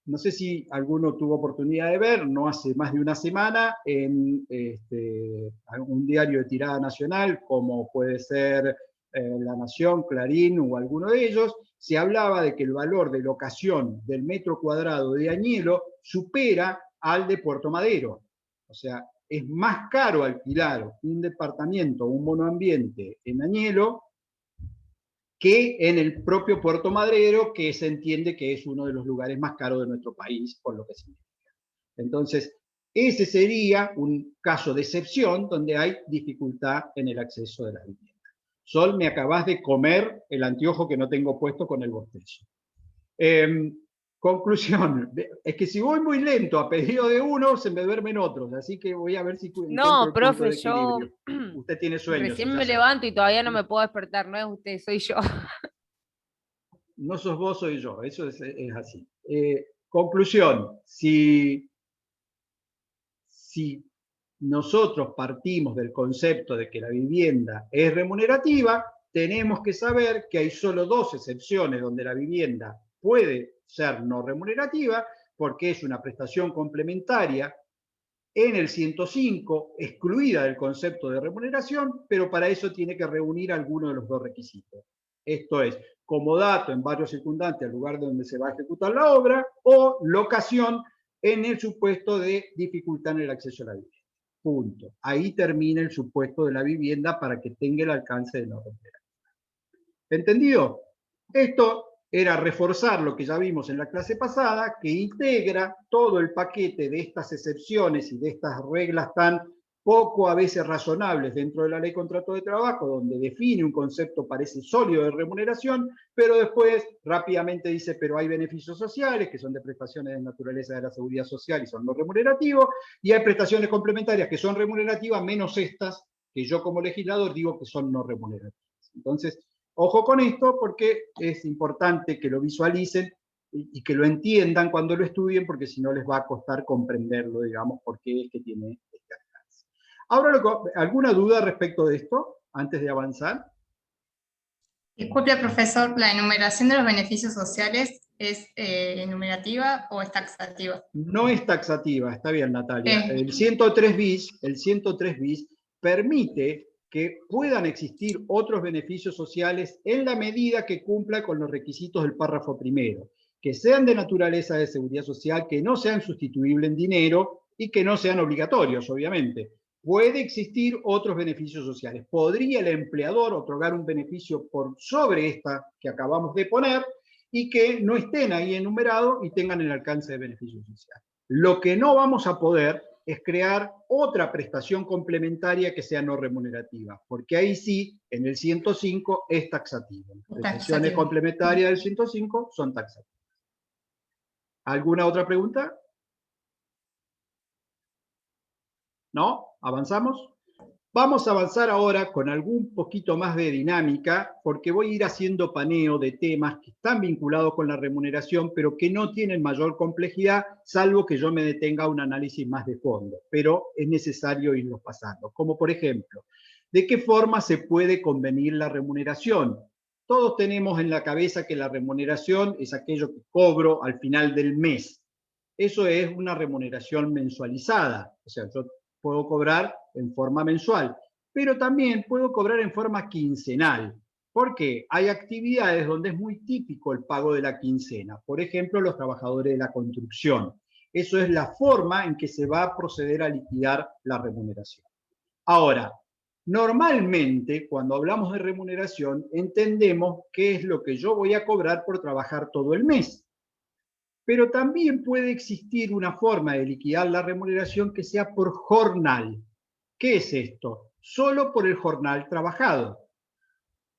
No sé si alguno tuvo oportunidad de ver, no hace más de una semana, en un diario de tirada nacional, como puede ser La Nación, Clarín o alguno de ellos, se hablaba de que el valor de locación del metro cuadrado de Añelo supera al de Puerto Madero. O sea, es más caro alquilar un departamento o un monoambiente en Añelo que en el propio Puerto Madero, que se entiende que es uno de los lugares más caros de nuestro país, por lo que significa. Entonces, ese sería un caso de excepción donde hay dificultad en el acceso de la vivienda. Sol, me acabas de comer el anteojo que no tengo puesto con el bostezo. Conclusión, es que si voy muy lento a pedido de uno, se me duermen otros, así que voy a ver si encuentro No, el profe, punto de equilibrio. Usted tiene sueños. recién me levanto y todavía no me puedo despertar, no es usted, soy yo. No sos vos, soy yo, eso es así. Conclusión, si nosotros partimos del concepto de que la vivienda es remunerativa, tenemos que saber que hay solo 2 excepciones donde la vivienda puede ser no remunerativa, porque es una prestación complementaria en el 105, excluida del concepto de remuneración, pero para eso tiene que reunir alguno de los 2 requisitos. Esto es, comodato en barrio circundante al lugar donde se va a ejecutar la obra, o locación en el supuesto de dificultad en el acceso a la vivienda. Punto. Ahí termina el supuesto de la vivienda para que tenga el alcance de no remunerativa. ¿Entendido? Esto era reforzar lo que ya vimos en la clase pasada, que integra todo el paquete de estas excepciones y de estas reglas tan poco a veces razonables dentro de la ley contrato de trabajo, donde define un concepto parece sólido de remuneración, pero después rápidamente dice, pero hay beneficios sociales, que son de prestaciones de naturaleza de la seguridad social y son no remunerativos, y hay prestaciones complementarias que son remunerativas, menos estas, que yo como legislador digo que son no remunerativas. Entonces, ojo con esto porque es importante que lo visualicen y que lo entiendan cuando lo estudien, porque si no les va a costar comprenderlo, digamos, por qué es que tiene este alcance. Ahora, ¿alguna duda respecto de esto, antes de avanzar? Disculpe, profesor, ¿la enumeración de los beneficios sociales es enumerativa o es taxativa? No es taxativa, está bien, Natalia. El 103 bis permite que puedan existir otros beneficios sociales en la medida que cumpla con los requisitos del párrafo primero, que sean de naturaleza de seguridad social, que no sean sustituibles en dinero y que no sean obligatorios, obviamente. Puede existir otros beneficios sociales. ¿Podría el empleador otorgar un beneficio por sobre esta que acabamos de poner y que no estén ahí enumerados y tengan el alcance de beneficio social? Lo que no vamos a poder es crear otra prestación complementaria que sea no remunerativa, porque ahí sí, en el 105 es taxativo. Las prestaciones complementarias del 105 son taxativas. ¿Alguna otra pregunta? ¿No? ¿Avanzamos? Vamos a avanzar ahora con algún poquito más de dinámica, porque voy a ir haciendo paneo de temas que están vinculados con la remuneración, pero que no tienen mayor complejidad, salvo que yo me detenga a un análisis más de fondo, pero es necesario irlos pasando. Como por ejemplo, ¿de qué forma se puede convenir la remuneración? todos tenemos en la cabeza que la remuneración es aquello que cobro al final del mes. Eso es una remuneración mensualizada, o sea, yo puedo cobrar en forma mensual, pero también puedo cobrar en forma quincenal. ¿Por qué? Hay actividades donde es muy típico el pago de la quincena. Por ejemplo, los trabajadores de la construcción. Eso es la forma en que se va a proceder a liquidar la remuneración. Ahora, normalmente, cuando hablamos de remuneración, entendemos qué es lo que yo voy a cobrar por trabajar todo el mes. Pero también puede existir una forma de liquidar la remuneración que sea por jornal. ¿Qué es esto? Solo por el jornal trabajado.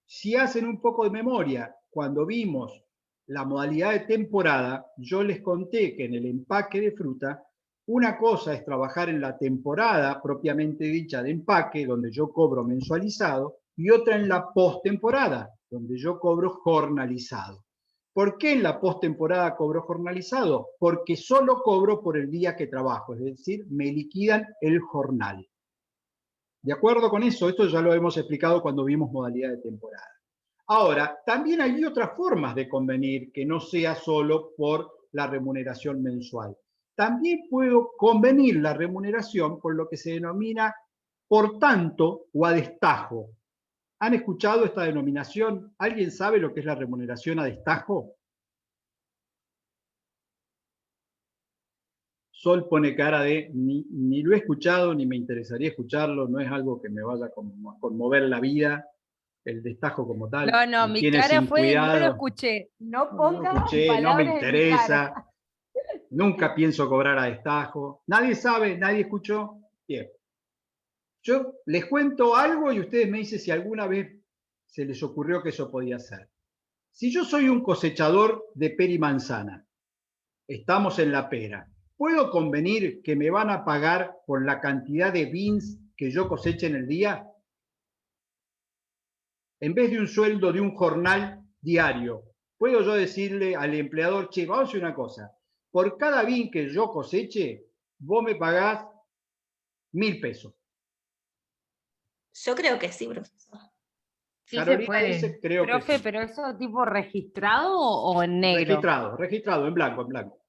Si hacen un poco de memoria, cuando vimos la modalidad de temporada, yo les conté que en el empaque de fruta, una cosa es trabajar en la temporada propiamente dicha de empaque, donde yo cobro mensualizado, y otra en la postemporada, donde yo cobro jornalizado. ¿Por qué en la postemporada cobro jornalizado? Porque solo cobro por el día que trabajo, es decir, me liquidan el jornal. ¿De acuerdo con eso? Esto ya lo hemos explicado cuando vimos modalidad de temporada. Ahora, también hay otras formas de convenir que no sea solo por la remuneración mensual. También puedo convenir la remuneración por lo que se denomina por tanto o a destajo. ¿Han escuchado esta denominación? ¿Alguien sabe lo que es la remuneración a destajo? Sol pone cara de ni lo he escuchado, ni me interesaría escucharlo, no es algo que me vaya a conmover la vida, el destajo como tal. No, Me mi tiene cara sin fue, no lo cuidado, escuché. No no ponga escuché, no me palabras en mi cara. interesa, nunca pienso cobrar a destajo. ¿Nadie sabe? ¿Nadie escuchó? Bien. Yo les cuento algo y ustedes me dicen si alguna vez se les ocurrió que eso podía ser. Si yo soy un cosechador de pera y manzana, estamos en la pera, ¿puedo convenir que me van a pagar por la cantidad de beans que yo coseche en el día? En vez de un sueldo de un jornal diario, ¿puedo yo decirle al empleador, che, vamos a hacer una cosa, por cada bean que yo coseche, vos me pagás 1.000 pesos? Yo creo que sí, profesor. Sí Carolina se puede. dice, creo Profe, que sí. pero eso tipo registrado o en negro. Registrado, en blanco, en blanco.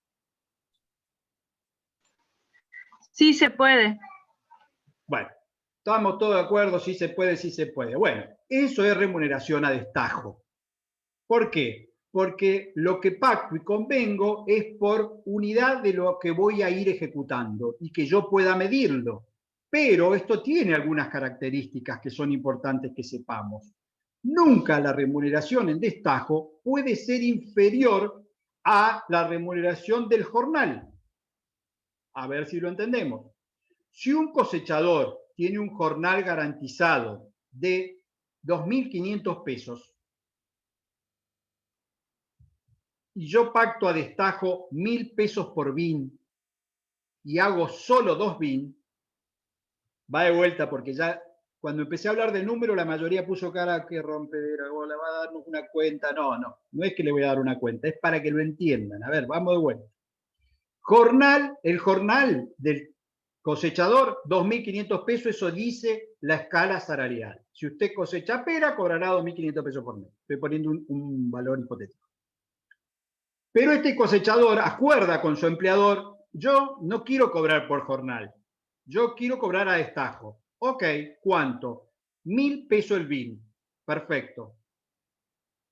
Sí se puede. Bueno, estamos todos de acuerdo, sí se puede, sí se puede. Bueno, eso es remuneración a destajo. ¿Por qué? Porque lo que pacto y convengo es por unidad de lo que voy a ir ejecutando y que yo pueda medirlo. Pero esto tiene algunas características que son importantes que sepamos. Nunca la remuneración en destajo puede ser inferior a la remuneración del jornal. A ver si lo entendemos. Si un cosechador tiene un jornal garantizado de 2.500 pesos y yo pacto a destajo 1.000 pesos por bin y hago solo 2 bin, va de vuelta porque ya cuando empecé a hablar del número la mayoría puso cara que rompedera, o le va a darnos una cuenta. No es que le voy a dar una cuenta, es para que lo entiendan. A ver, vamos de vuelta. El jornal del cosechador, 2.500 pesos, eso dice la escala salarial. Si usted cosecha pera, cobrará 2.500 pesos por mes. Estoy poniendo un valor hipotético. Pero este cosechador acuerda con su empleador, yo no quiero cobrar por jornal, yo quiero cobrar a destajo. Ok, ¿cuánto? 1.000 pesos el bin. Perfecto.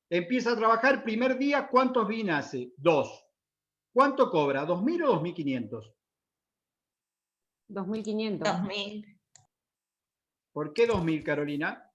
Empieza a trabajar, primer día, ¿cuántos bin hace? 2. ¿Cuánto cobra? ¿2.000 o 2.500? 2.500. 2000. ¿Por qué 2.000, Carolina?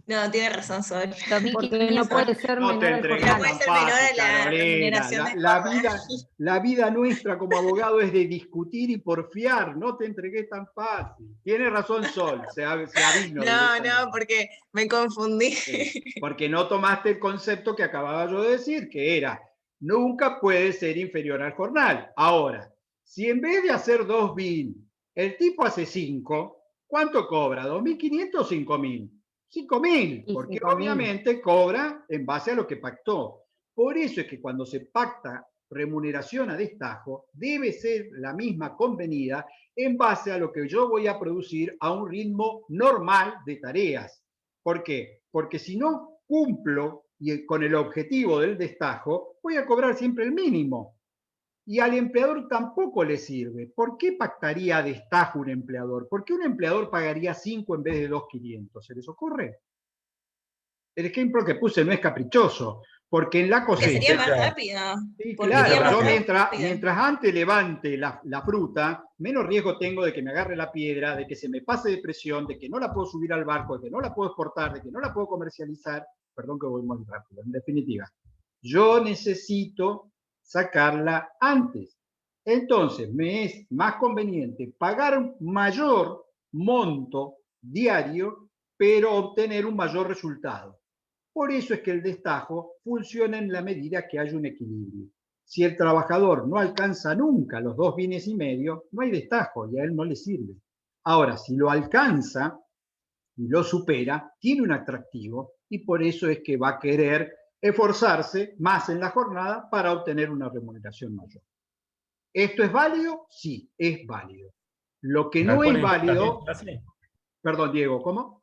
No, tiene razón, Sol. 2.500 Porque no puede ser No te menor al entregues no jornal. puede tan ser menor fácil, a la Carolina. remuneración del jornal. La vida nuestra como abogado es de discutir y porfiar. No te entregues tan fácil. Tiene razón Sol, se avino. No, porque me confundí. Sí, porque no tomaste el concepto que acababa yo de decir, que era, nunca puede ser inferior al jornal. Ahora, si en vez de hacer 2 bin, el tipo hace 5, ¿cuánto cobra? ¿2.500 o 5.000? 5.000, Y porque 5.000. obviamente cobra en base a lo que pactó. Por eso es que cuando se pacta remuneración a destajo, debe ser la misma convenida en base a lo que yo voy a producir a un ritmo normal de tareas. ¿Por qué? Porque si no, cumplo con el objetivo del destajo, voy a cobrar siempre el mínimo. Y al empleador tampoco le sirve. ¿Por qué pactaría a destajo un empleador? ¿Por qué un empleador pagaría 5 en vez de 2.500? ¿Se les ocurre? El ejemplo que puse no es caprichoso, porque en la cosecha... Sería más rápido. Sí, Porque claro, iría más yo rápido. mientras antes levante la fruta, menos riesgo tengo de que me agarre la piedra, de que se me pase de presión, de que no la puedo subir al barco, de que no la puedo exportar, de que no la puedo comercializar. Perdón que voy muy rápido. En definitiva, yo necesito sacarla antes. Entonces, me es más conveniente pagar un mayor monto diario, pero obtener un mayor resultado. Por eso es que el destajo funciona en la medida que haya un equilibrio. Si el trabajador no alcanza nunca los 2 bienes y medio, no hay destajo y a él no le sirve. Ahora, si lo alcanza y lo supera, tiene un atractivo y por eso es que va a querer esforzarse más en la jornada para obtener una remuneración mayor. ¿Esto es válido? Sí, es válido. Lo que no es válido... Perdón, Diego, ¿cómo?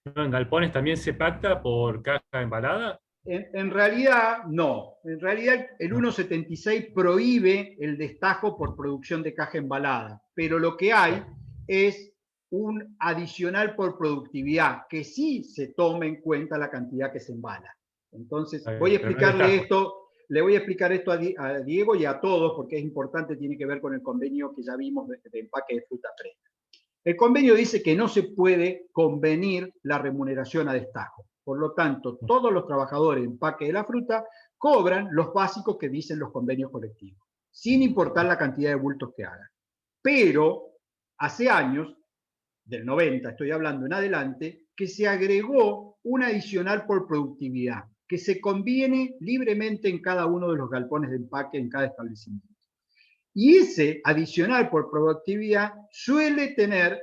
¿En galpones también se pacta por caja embalada? En realidad, no. En realidad, el 176 prohíbe el destajo por producción de caja embalada, pero lo que hay es un adicional por productividad, que sí se toma en cuenta la cantidad que se embala. Entonces, voy a explicarle esto, le voy a explicar esto a Diego y a todos, porque es importante, tiene que ver con el convenio que ya vimos de empaque de fruta fresca. El convenio dice que no se puede convenir la remuneración a destajo. Por lo tanto, todos los trabajadores de empaque de la fruta cobran los básicos que dicen los convenios colectivos, sin importar la cantidad de bultos que hagan. Pero hace años, del 90 estoy hablando en adelante, que se agregó un adicional por productividad, que se conviene libremente en cada uno de los galpones de empaque en cada establecimiento. Y ese adicional por productividad suele tener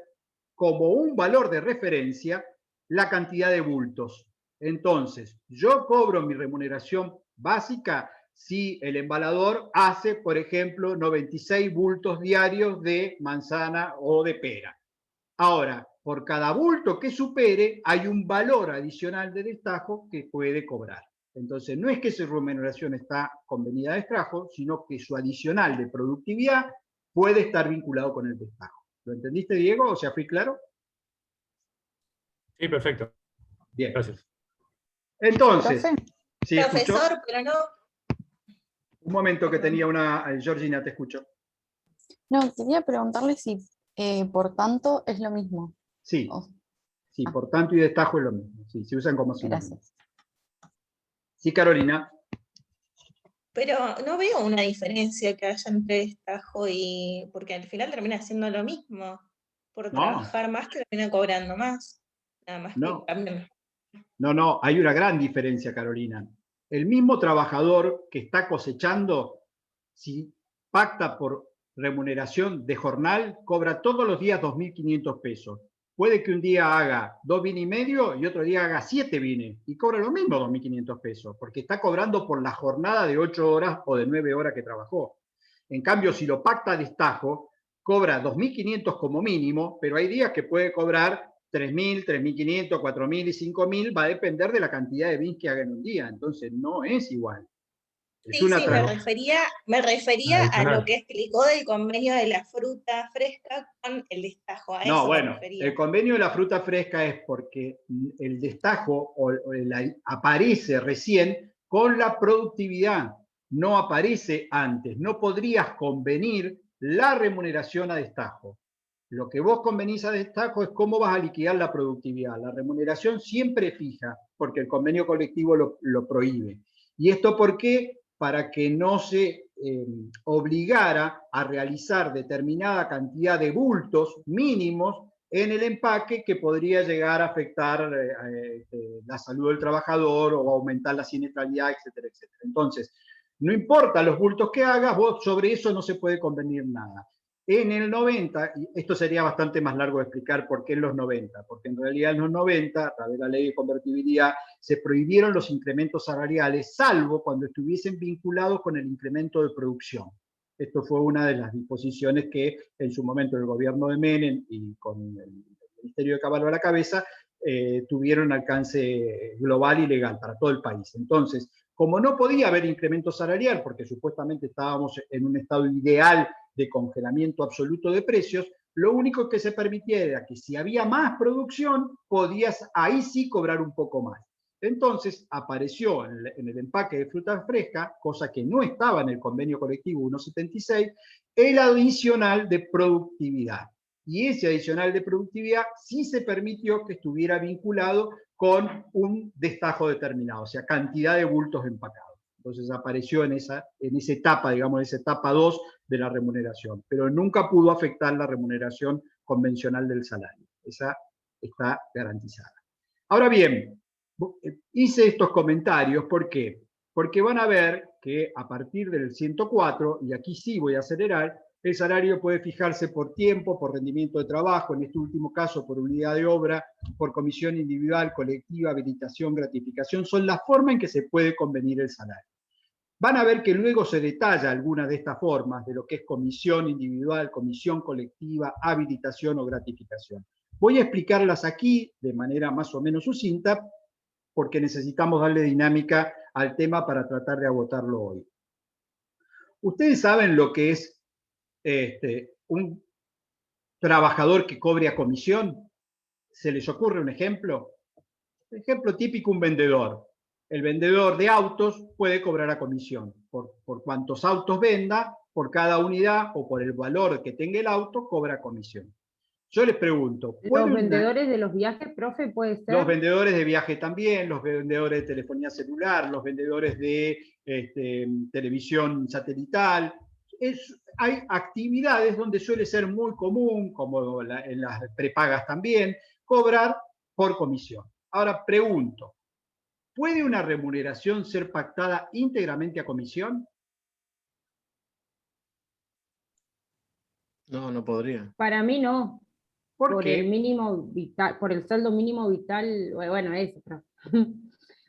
como un valor de referencia la cantidad de bultos. Entonces, yo cobro mi remuneración básica si el embalador hace, por ejemplo, 96 bultos diarios de manzana o de pera. Ahora, por cada bulto que supere, hay un valor adicional de destajo que puede cobrar. Entonces, no es que su remuneración está convenida a destajo, sino que su adicional de productividad puede estar vinculado con el destajo. ¿Lo entendiste, Diego? O sea, ¿fui claro? Sí, perfecto. Bien. Gracias. Entonces, ¿sí Profesor, escuchó? pero no... Un momento que tenía una... Georgina, te escucho. No, quería preguntarle si por tanto es lo mismo. Sí, Oh. sí, por tanto y destajo es lo mismo. Sí, se usan como sinónimos. Gracias. Sí, Carolina. Pero no veo una diferencia que haya entre destajo y... Porque al final termina siendo lo mismo. Por trabajar más termina cobrando más. Nada más que también. No, hay una gran diferencia, Carolina. El mismo trabajador que está cosechando, si pacta por remuneración de jornal, cobra todos los días 2.500 pesos. Puede que un día haga 2 bienes y medio y otro día haga 7 bienes y cobra lo mismo 2.500 pesos, porque está cobrando por la jornada de 8 horas o de 9 horas que trabajó. En cambio, si lo pacta a destajo, cobra 2.500 como mínimo, pero hay días que puede cobrar 3.000, 3.500, 4.000 y 5.000, va a depender de la cantidad de bienes que haga en un día. Entonces, no es igual. Sí, me refería a lo que explicó del convenio de la fruta fresca con el destajo. A eso me refería. El convenio de la fruta fresca es porque el destajo aparece recién con la productividad, no aparece antes. No podrías convenir la remuneración a destajo. Lo que vos convenís a destajo es cómo vas a liquidar la productividad. La remuneración siempre fija, porque el convenio colectivo lo prohíbe. ¿Y esto por qué? Para que no se obligara a realizar determinada cantidad de bultos mínimos en el empaque que podría llegar a afectar la salud del trabajador o aumentar la siniestralidad, etcétera, etcétera. Entonces, no importa los bultos que hagas, vos sobre eso no se puede convenir nada. En el 90, y esto sería bastante más largo de explicar por qué en los 90, porque en realidad en los 90, a través de la ley de convertibilidad, se prohibieron los incrementos salariales, salvo cuando estuviesen vinculados con el incremento de producción. Esto fue una de las disposiciones que en su momento el gobierno de Menem y con el Ministerio de Caballo a la cabeza tuvieron alcance global y legal para todo el país. Entonces, como no podía haber incremento salarial, porque supuestamente estábamos en un estado ideal de congelamiento absoluto de precios, lo único que se permitía era que si había más producción, podías ahí sí cobrar un poco más. Entonces apareció en el empaque de fruta fresca, cosa que no estaba en el convenio colectivo 176, el adicional de productividad. Y ese adicional de productividad sí se permitió que estuviera vinculado con un destajo determinado, o sea, cantidad de bultos empacados. Entonces apareció en esa etapa, digamos, en esa etapa 2 de la remuneración, pero nunca pudo afectar la remuneración convencional del salario. Esa está garantizada. Ahora bien, hice estos comentarios, ¿por qué? Porque van a ver que a partir del 104, y aquí sí voy a acelerar, el salario puede fijarse por tiempo, por rendimiento de trabajo, en este último caso por unidad de obra, por comisión individual, colectiva, habilitación, gratificación, son la forma en que se puede convenir el salario. Van a ver que luego se detalla alguna de estas formas, de lo que es comisión individual, comisión colectiva, habilitación o gratificación. Voy a explicarlas aquí de manera más o menos sucinta, porque necesitamos darle dinámica al tema para tratar de agotarlo hoy. Ustedes saben lo que es un trabajador que cobre a comisión. ¿Se les ocurre un ejemplo? Ejemplo típico, un vendedor. El vendedor de autos puede cobrar a comisión. Por cuántos autos venda, por cada unidad o por el valor que tenga el auto, cobra comisión. Yo les pregunto, ¿los vendedores de los viajes, profe, puede ser? Los vendedores de viaje también, los vendedores de telefonía celular, los vendedores de televisión satelital. Hay actividades donde suele ser muy común, como en las prepagas también, cobrar por comisión. Ahora pregunto, ¿puede una remuneración ser pactada íntegramente a comisión? No, no podría. Para mí no. ¿Por qué? El mínimo vital, por el sueldo mínimo vital, bueno, eso.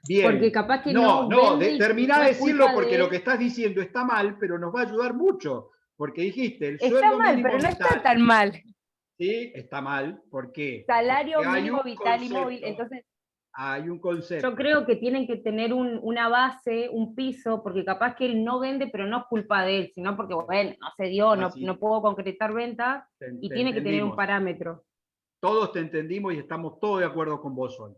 Bien. Porque capaz que no terminá de decirlo porque lo que estás diciendo está mal, pero nos va a ayudar mucho. Porque dijiste, el sueldo mal, mínimo pero no vital, está tan mal. Sí, está mal. ¿Por qué? Salario Porque mínimo vital y móvil, entonces... Hay un concepto. Yo creo que tienen que tener una base, un piso, porque capaz que él no vende, pero no es culpa de él, sino porque, bueno, no se dio, no puedo concretar ventas, y tiene que tener un parámetro. Todos te entendimos y estamos todos de acuerdo con vos hoy.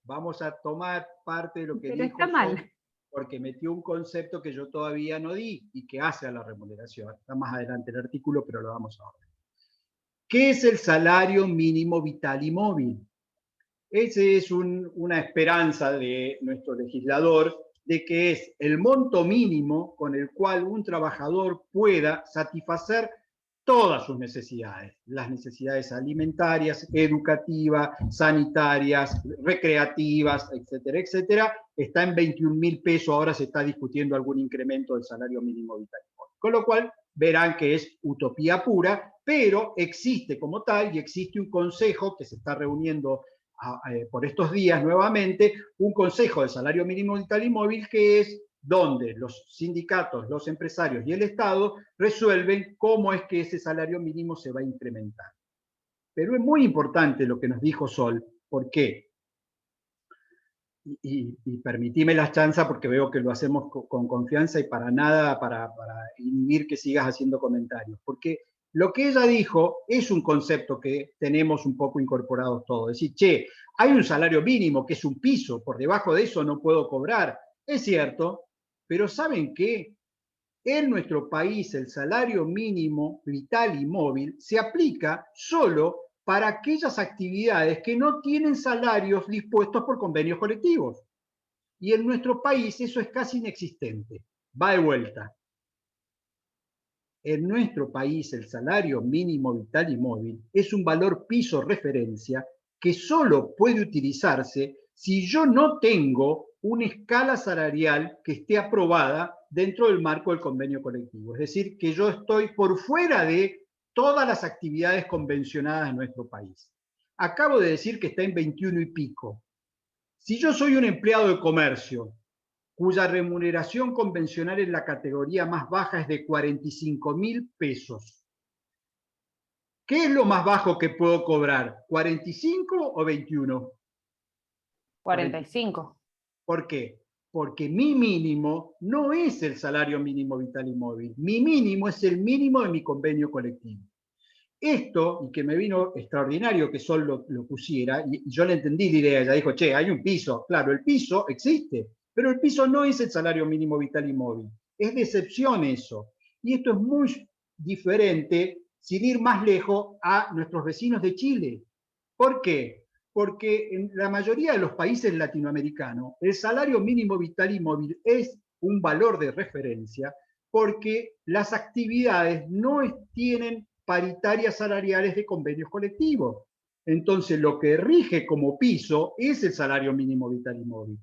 Vamos a tomar parte de lo que dijo está mal. Sol, porque metió un concepto que yo todavía no di y que hace a la remuneración. Está más adelante el artículo, pero lo damos ahora. ¿Qué es el salario mínimo vital y móvil? Esa es una esperanza de nuestro legislador, de que es el monto mínimo con el cual un trabajador pueda satisfacer todas sus necesidades, las necesidades alimentarias, educativas, sanitarias, recreativas, etcétera, etcétera. Está en 21.000 pesos, ahora se está discutiendo algún incremento del salario mínimo vital. Con lo cual verán que es utopía pura, pero existe como tal y existe un consejo que se está reuniendo por estos días nuevamente, un consejo de salario mínimo vital y móvil que es donde los sindicatos, los empresarios y el Estado resuelven cómo es que ese salario mínimo se va a incrementar. Pero es muy importante lo que nos dijo Sol. ¿Por qué? Y permitime la chanza porque veo que lo hacemos con confianza y para nada para inhibir que sigas haciendo comentarios. Porque lo que ella dijo es un concepto que tenemos un poco incorporados todos. Es decir, che, hay un salario mínimo que es un piso, por debajo de eso no puedo cobrar. Es cierto, pero ¿saben qué? En nuestro país el salario mínimo vital y móvil se aplica solo para aquellas actividades que no tienen salarios dispuestos por convenios colectivos. Y en nuestro país eso es casi inexistente. Va de vuelta. En nuestro país el salario mínimo vital y móvil es un valor piso referencia que solo puede utilizarse si yo no tengo una escala salarial que esté aprobada dentro del marco del convenio colectivo. Es decir, que yo estoy por fuera de todas las actividades convencionadas en nuestro país. Acabo de decir que está en 21 y pico. Si yo soy un empleado de comercio, cuya remuneración convencional en la categoría más baja es de 45.000 pesos, ¿qué es lo más bajo que puedo cobrar? ¿45 o 21? 45. ¿Por qué? Porque mi mínimo no es el salario mínimo vital y móvil. Mi mínimo es el mínimo de mi convenio colectivo. Esto, y que me vino extraordinario que Sol lo pusiera, y yo le entendí la idea, ella dijo, che, hay un piso. Claro, el piso existe, pero el piso no es el salario mínimo vital y móvil. Es de excepción eso. Y esto es muy diferente, sin ir más lejos, a nuestros vecinos de Chile. ¿Por qué? Porque en la mayoría de los países latinoamericanos el salario mínimo vital y móvil es un valor de referencia porque las actividades no tienen paritarias salariales de convenios colectivos. Entonces, lo que rige como piso es el salario mínimo vital y móvil.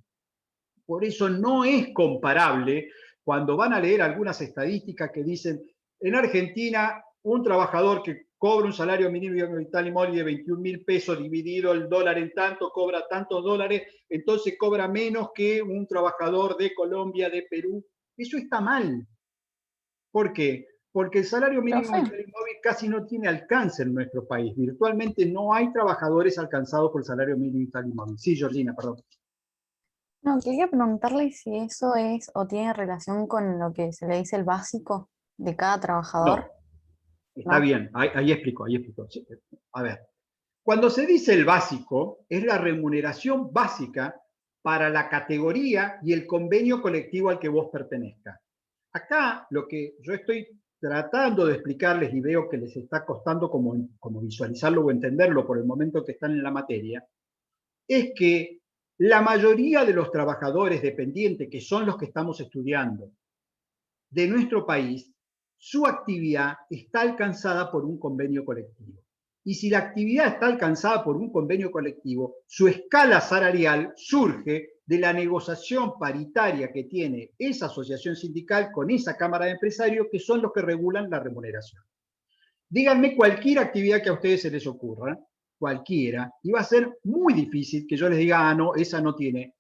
Por eso no es comparable cuando van a leer algunas estadísticas que dicen, en Argentina, un trabajador que cobra un salario mínimo vital y móvil de 21.000 pesos dividido el dólar en tanto, cobra tantos dólares, entonces cobra menos que un trabajador de Colombia, de Perú. Eso está mal. ¿Por qué? Porque el salario mínimo vital y móvil casi no tiene alcance en nuestro país. Virtualmente no hay trabajadores alcanzados por el salario mínimo vital y móvil. Sí, Georgina, perdón. No, quería preguntarle si eso es o tiene relación con lo que se le dice el básico de cada trabajador. No. Está bien, ahí explico. A ver, cuando se dice el básico, es la remuneración básica para la categoría y el convenio colectivo al que vos pertenezcas. Acá lo que yo estoy tratando de explicarles y veo que les está costando como visualizarlo o entenderlo por el momento que están en la materia, es que la mayoría de los trabajadores dependientes, que son los que estamos estudiando, de nuestro país, su actividad está alcanzada por un convenio colectivo. Y si la actividad está alcanzada por un convenio colectivo, su escala salarial surge de la negociación paritaria que tiene esa asociación sindical con esa cámara de empresarios, que son los que regulan la remuneración. Díganme cualquier actividad que a ustedes se les ocurra, cualquiera, y va a ser muy difícil que yo les diga, ah, no, esa no tiene,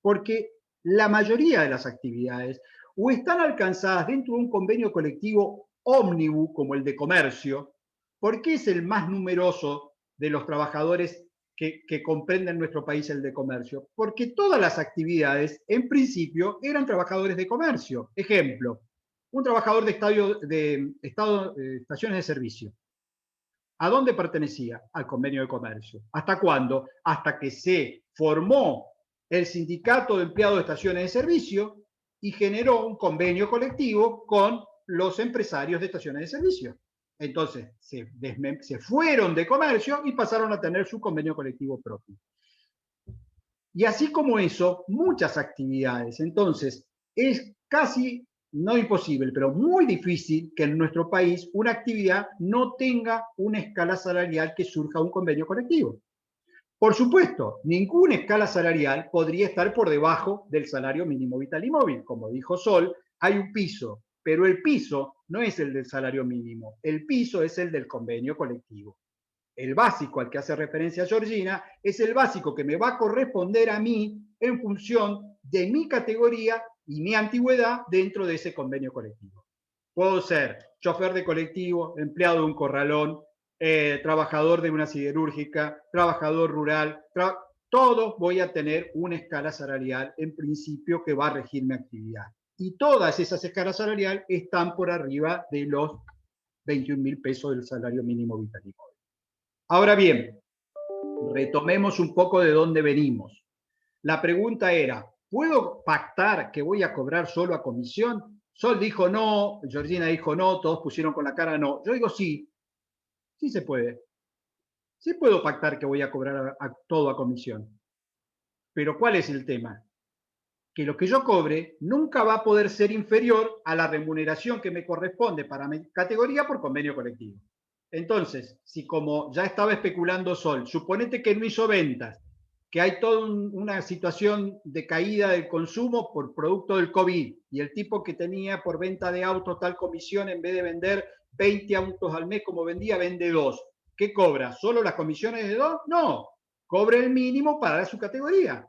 porque la mayoría de las actividades o están alcanzadas dentro de un convenio colectivo ómnibus, como el de comercio, porque es el más numeroso de los trabajadores que comprenden nuestro país el de comercio, porque todas las actividades, en principio, eran trabajadores de comercio. Ejemplo, un trabajador de estaciones de servicio. ¿A dónde pertenecía? Al convenio de comercio. ¿Hasta cuándo? Hasta que se formó el sindicato de empleados de estaciones de servicio y generó un convenio colectivo con los empresarios de estaciones de servicio. Entonces, se fueron de comercio y pasaron a tener su convenio colectivo propio. Y así como eso, muchas actividades. Entonces, es casi, no imposible, pero muy difícil que en nuestro país una actividad no tenga una escala salarial que surja un convenio colectivo. Por supuesto, ninguna escala salarial podría estar por debajo del salario mínimo vital y móvil. Como dijo Sol, hay un piso, pero el piso no es el del salario mínimo, el piso es el del convenio colectivo. El básico al que hace referencia Georgina es el básico que me va a corresponder a mí en función de mi categoría y mi antigüedad dentro de ese convenio colectivo. Puedo ser chofer de colectivo, empleado de un corralón, trabajador de una siderúrgica, trabajador rural, todos voy a tener una escala salarial en principio que va a regir mi actividad. Y todas esas escalas salariales están por arriba de los 21.000 pesos del salario mínimo vital y móvil. Ahora bien, retomemos un poco de dónde venimos. La pregunta era, ¿puedo pactar que voy a cobrar solo a comisión? Sol dijo no, Georgina dijo no, todos pusieron con la cara no. Yo digo sí, sí se puede. Sí puedo pactar que voy a cobrar todo a comisión. Pero ¿cuál es el tema? Que lo que yo cobre nunca va a poder ser inferior a la remuneración que me corresponde para mi categoría por convenio colectivo. Entonces, si como ya estaba especulando Sol, suponete que no hizo ventas, que hay toda una situación de caída del consumo por producto del COVID, y el tipo que tenía por venta de autos tal comisión, en vez de vender 20 autos al mes como vendía, vende 2. ¿Qué cobra? ¿Solo las comisiones de 2? No, cobra el mínimo para su categoría.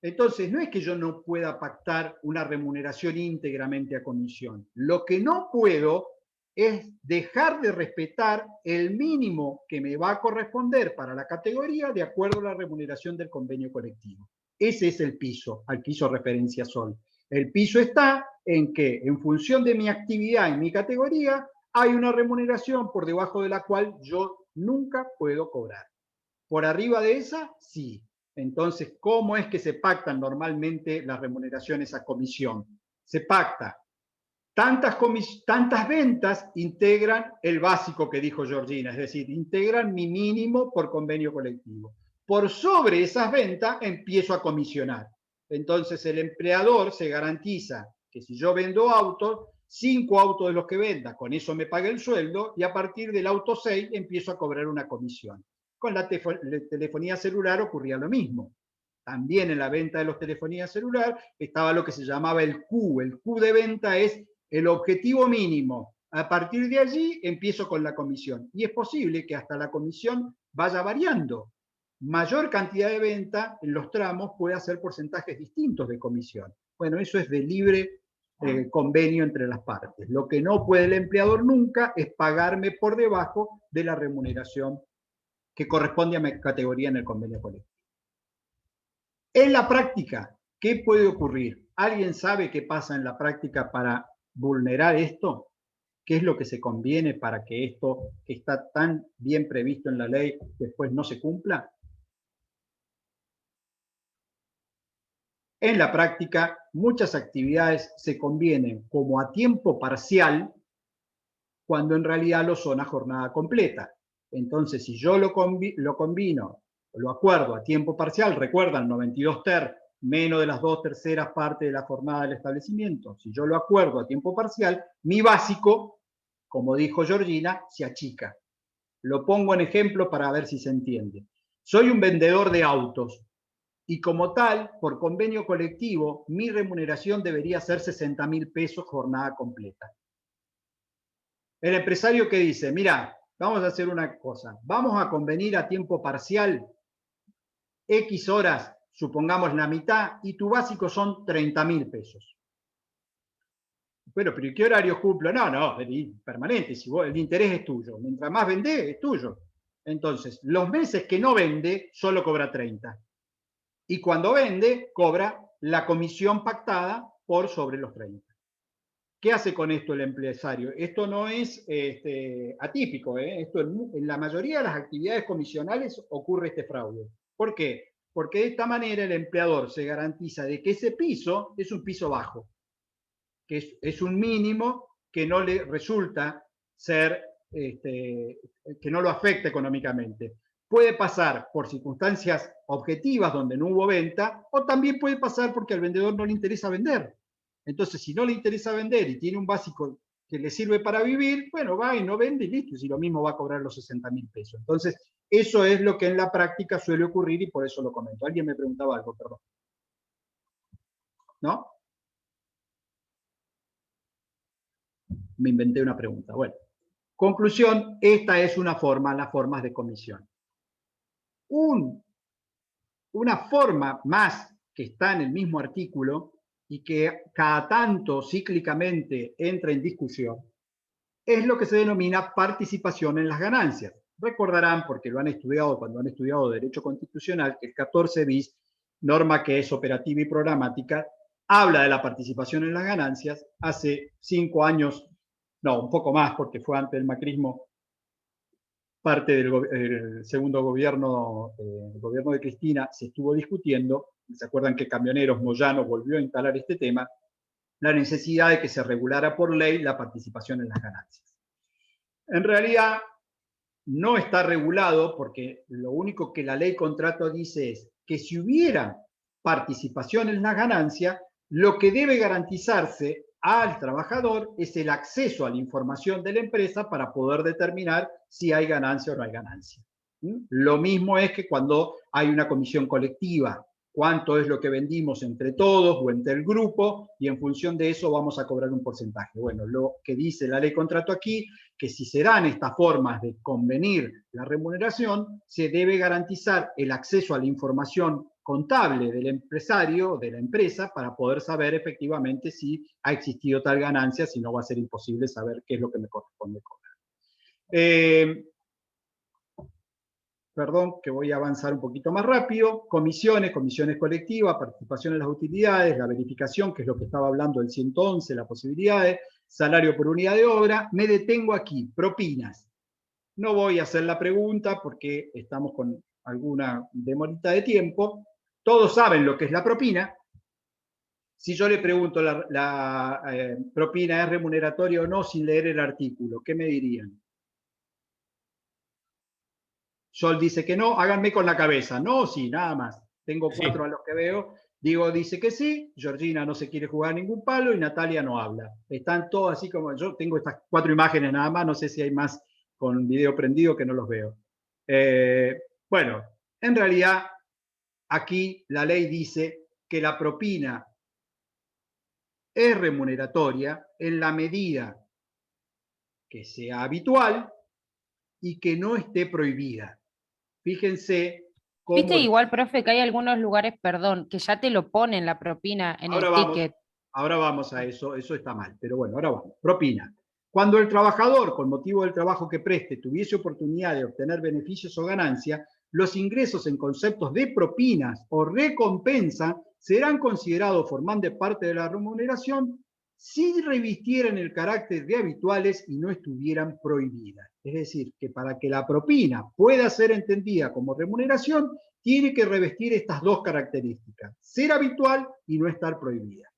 Entonces, no es que yo no pueda pactar una remuneración íntegramente a comisión. Lo que no puedo es dejar de respetar el mínimo que me va a corresponder para la categoría de acuerdo a la remuneración del convenio colectivo. Ese es el piso, al que hizo referencia Sol. El piso está en que, en función de mi actividad en mi categoría, hay una remuneración por debajo de la cual yo nunca puedo cobrar. Por arriba de esa, sí. Entonces, ¿cómo es que se pactan normalmente las remuneraciones a comisión? Se pacta. Tantas ventas integran el básico que dijo Georgina, es decir, integran mi mínimo por convenio colectivo. Por sobre esas ventas empiezo a comisionar. Entonces el empleador se garantiza que si yo vendo autos, 5 autos de los que venda, con eso me paga el sueldo y a partir del auto 6 empiezo a cobrar una comisión. Con la telefonía celular ocurría lo mismo. También en la venta de los telefonías celular estaba lo que se llamaba el Q. El Q de venta es el objetivo mínimo. A partir de allí empiezo con la comisión. Y es posible que hasta la comisión vaya variando. Mayor cantidad de venta en los tramos puede hacer porcentajes distintos de comisión. Bueno, eso es de libre convenio entre las partes. Lo que no puede el empleador nunca es pagarme por debajo de la remuneración que corresponde a mi categoría en el convenio colectivo. En la práctica, ¿qué puede ocurrir? ¿Alguien sabe qué pasa en la práctica para vulnerar esto? ¿Qué es lo que se conviene para que esto que está tan bien previsto en la ley después no se cumpla? En la práctica, muchas actividades se convienen como a tiempo parcial cuando en realidad lo son a jornada completa. Entonces, si yo lo combino, lo acuerdo a tiempo parcial, recuerdan, 92 ter, menos de las 2/3 partes de la jornada del establecimiento. Si yo lo acuerdo a tiempo parcial, mi básico, como dijo Georgina, se achica. Lo pongo en ejemplo para ver si se entiende. Soy un vendedor de autos y como tal, por convenio colectivo, mi remuneración debería ser 60.000 pesos jornada completa. El empresario que dice, mira, vamos a hacer una cosa, vamos a convenir a tiempo parcial, X horas, supongamos la mitad, y tu básico son 30.000 pesos. Pero ¿y qué horario cumplo? No, permanente, si vos, el interés es tuyo. Mientras más vendés, es tuyo. Entonces, los meses que no vende, solo cobra 30. Y cuando vende, cobra la comisión pactada por sobre los 30. ¿Qué hace con esto el empresario? Esto no es atípico. Esto en la mayoría de las actividades comisionales ocurre este fraude. ¿Por qué? Porque de esta manera el empleador se garantiza de que ese piso es un piso bajo, que es un mínimo que no le resulta ser, que no lo afecta económicamente. Puede pasar por circunstancias objetivas donde no hubo venta, o también puede pasar porque al vendedor no le interesa vender. Entonces, si no le interesa vender y tiene un básico que le sirve para vivir, bueno, va y no vende y listo, si lo mismo va a cobrar los 60.000 pesos. Entonces, eso es lo que en la práctica suele ocurrir y por eso lo comento. Alguien me preguntaba algo, perdón. ¿No? Me inventé una pregunta. Bueno, conclusión, esta es una forma, las formas de comisión. Una forma más que está en el mismo artículo y que cada tanto cíclicamente entra en discusión, es lo que se denomina participación en las ganancias. Recordarán, porque lo han estudiado cuando han estudiado Derecho Constitucional, que el 14 bis, norma que es operativa y programática, habla de la participación en las ganancias. Hace 5 años, no, un poco más, porque fue antes del macrismo, parte del segundo gobierno, el gobierno de Cristina, se estuvo discutiendo. ¿Se acuerdan que Camioneros, Moyano volvió a instalar este tema? La necesidad de que se regulara por ley la participación en las ganancias. En realidad, no está regulado porque lo único que la ley contrato dice es que si hubiera participación en las ganancias, lo que debe garantizarse al trabajador es el acceso a la información de la empresa para poder determinar si hay ganancia o no hay ganancia. Lo mismo es que cuando hay una comisión colectiva, cuánto es lo que vendimos entre todos o entre el grupo, y en función de eso vamos a cobrar un porcentaje. Bueno, lo que dice la ley contrato aquí, que si se dan estas formas de convenir la remuneración, se debe garantizar el acceso a la información contable del empresario, de la empresa, para poder saber efectivamente si ha existido tal ganancia, si no va a ser imposible saber qué es lo que me corresponde cobrar. Perdón, que voy a avanzar un poquito más rápido. Comisiones colectivas, participación en las utilidades, la verificación, que es lo que estaba hablando del 111, las posibilidades, salario por unidad de obra. Me detengo aquí, propinas. No voy a hacer la pregunta porque estamos con alguna demorita de tiempo. Todos saben lo que es la propina. Si yo le pregunto, ¿la propina es remuneratoria o no sin leer el artículo? ¿Qué me dirían? Sol dice que no, háganme con la cabeza. No, sí, nada más. Tengo 4 a los que veo. Diego dice que sí, Georgina no se quiere jugar ningún palo y Natalia no habla. Están todos así como yo. Tengo estas 4 imágenes nada más, no sé si hay más con video prendido que no los veo. Bueno, en realidad aquí la ley dice que la propina es remuneratoria en la medida que sea habitual y que no esté prohibida. Fíjense cómo... Viste igual, profe, que hay algunos lugares, perdón, que ya te lo ponen la propina en el ticket. Ahora vamos a eso está mal, pero bueno, ahora vamos. Propina. Cuando el trabajador, con motivo del trabajo que preste, tuviese oportunidad de obtener beneficios o ganancias, los ingresos en conceptos de propinas o recompensa serán considerados formando parte de la remuneración si revistieran el carácter de habituales y no estuvieran prohibidas. Es decir, que para que la propina pueda ser entendida como remuneración, tiene que revestir estas dos características, ser habitual y no estar prohibida.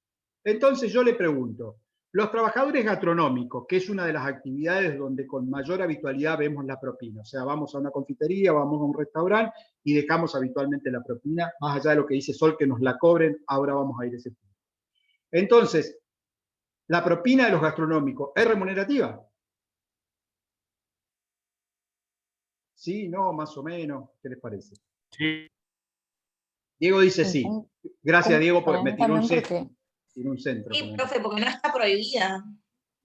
Entonces yo le pregunto, los trabajadores gastronómicos, que es una de las actividades donde con mayor habitualidad vemos la propina, o sea, vamos a una confitería, vamos a un restaurante y dejamos habitualmente la propina, más allá de lo que dice Sol, que nos la cobren, ahora vamos a ir a ese punto. Entonces, ¿la propina de los gastronómicos es remunerativa? Sí, no, más o menos. ¿Qué les parece? Sí. Diego dice sí. Gracias, Diego, porque me tiró un centro. Sí, profe, porque no está prohibida.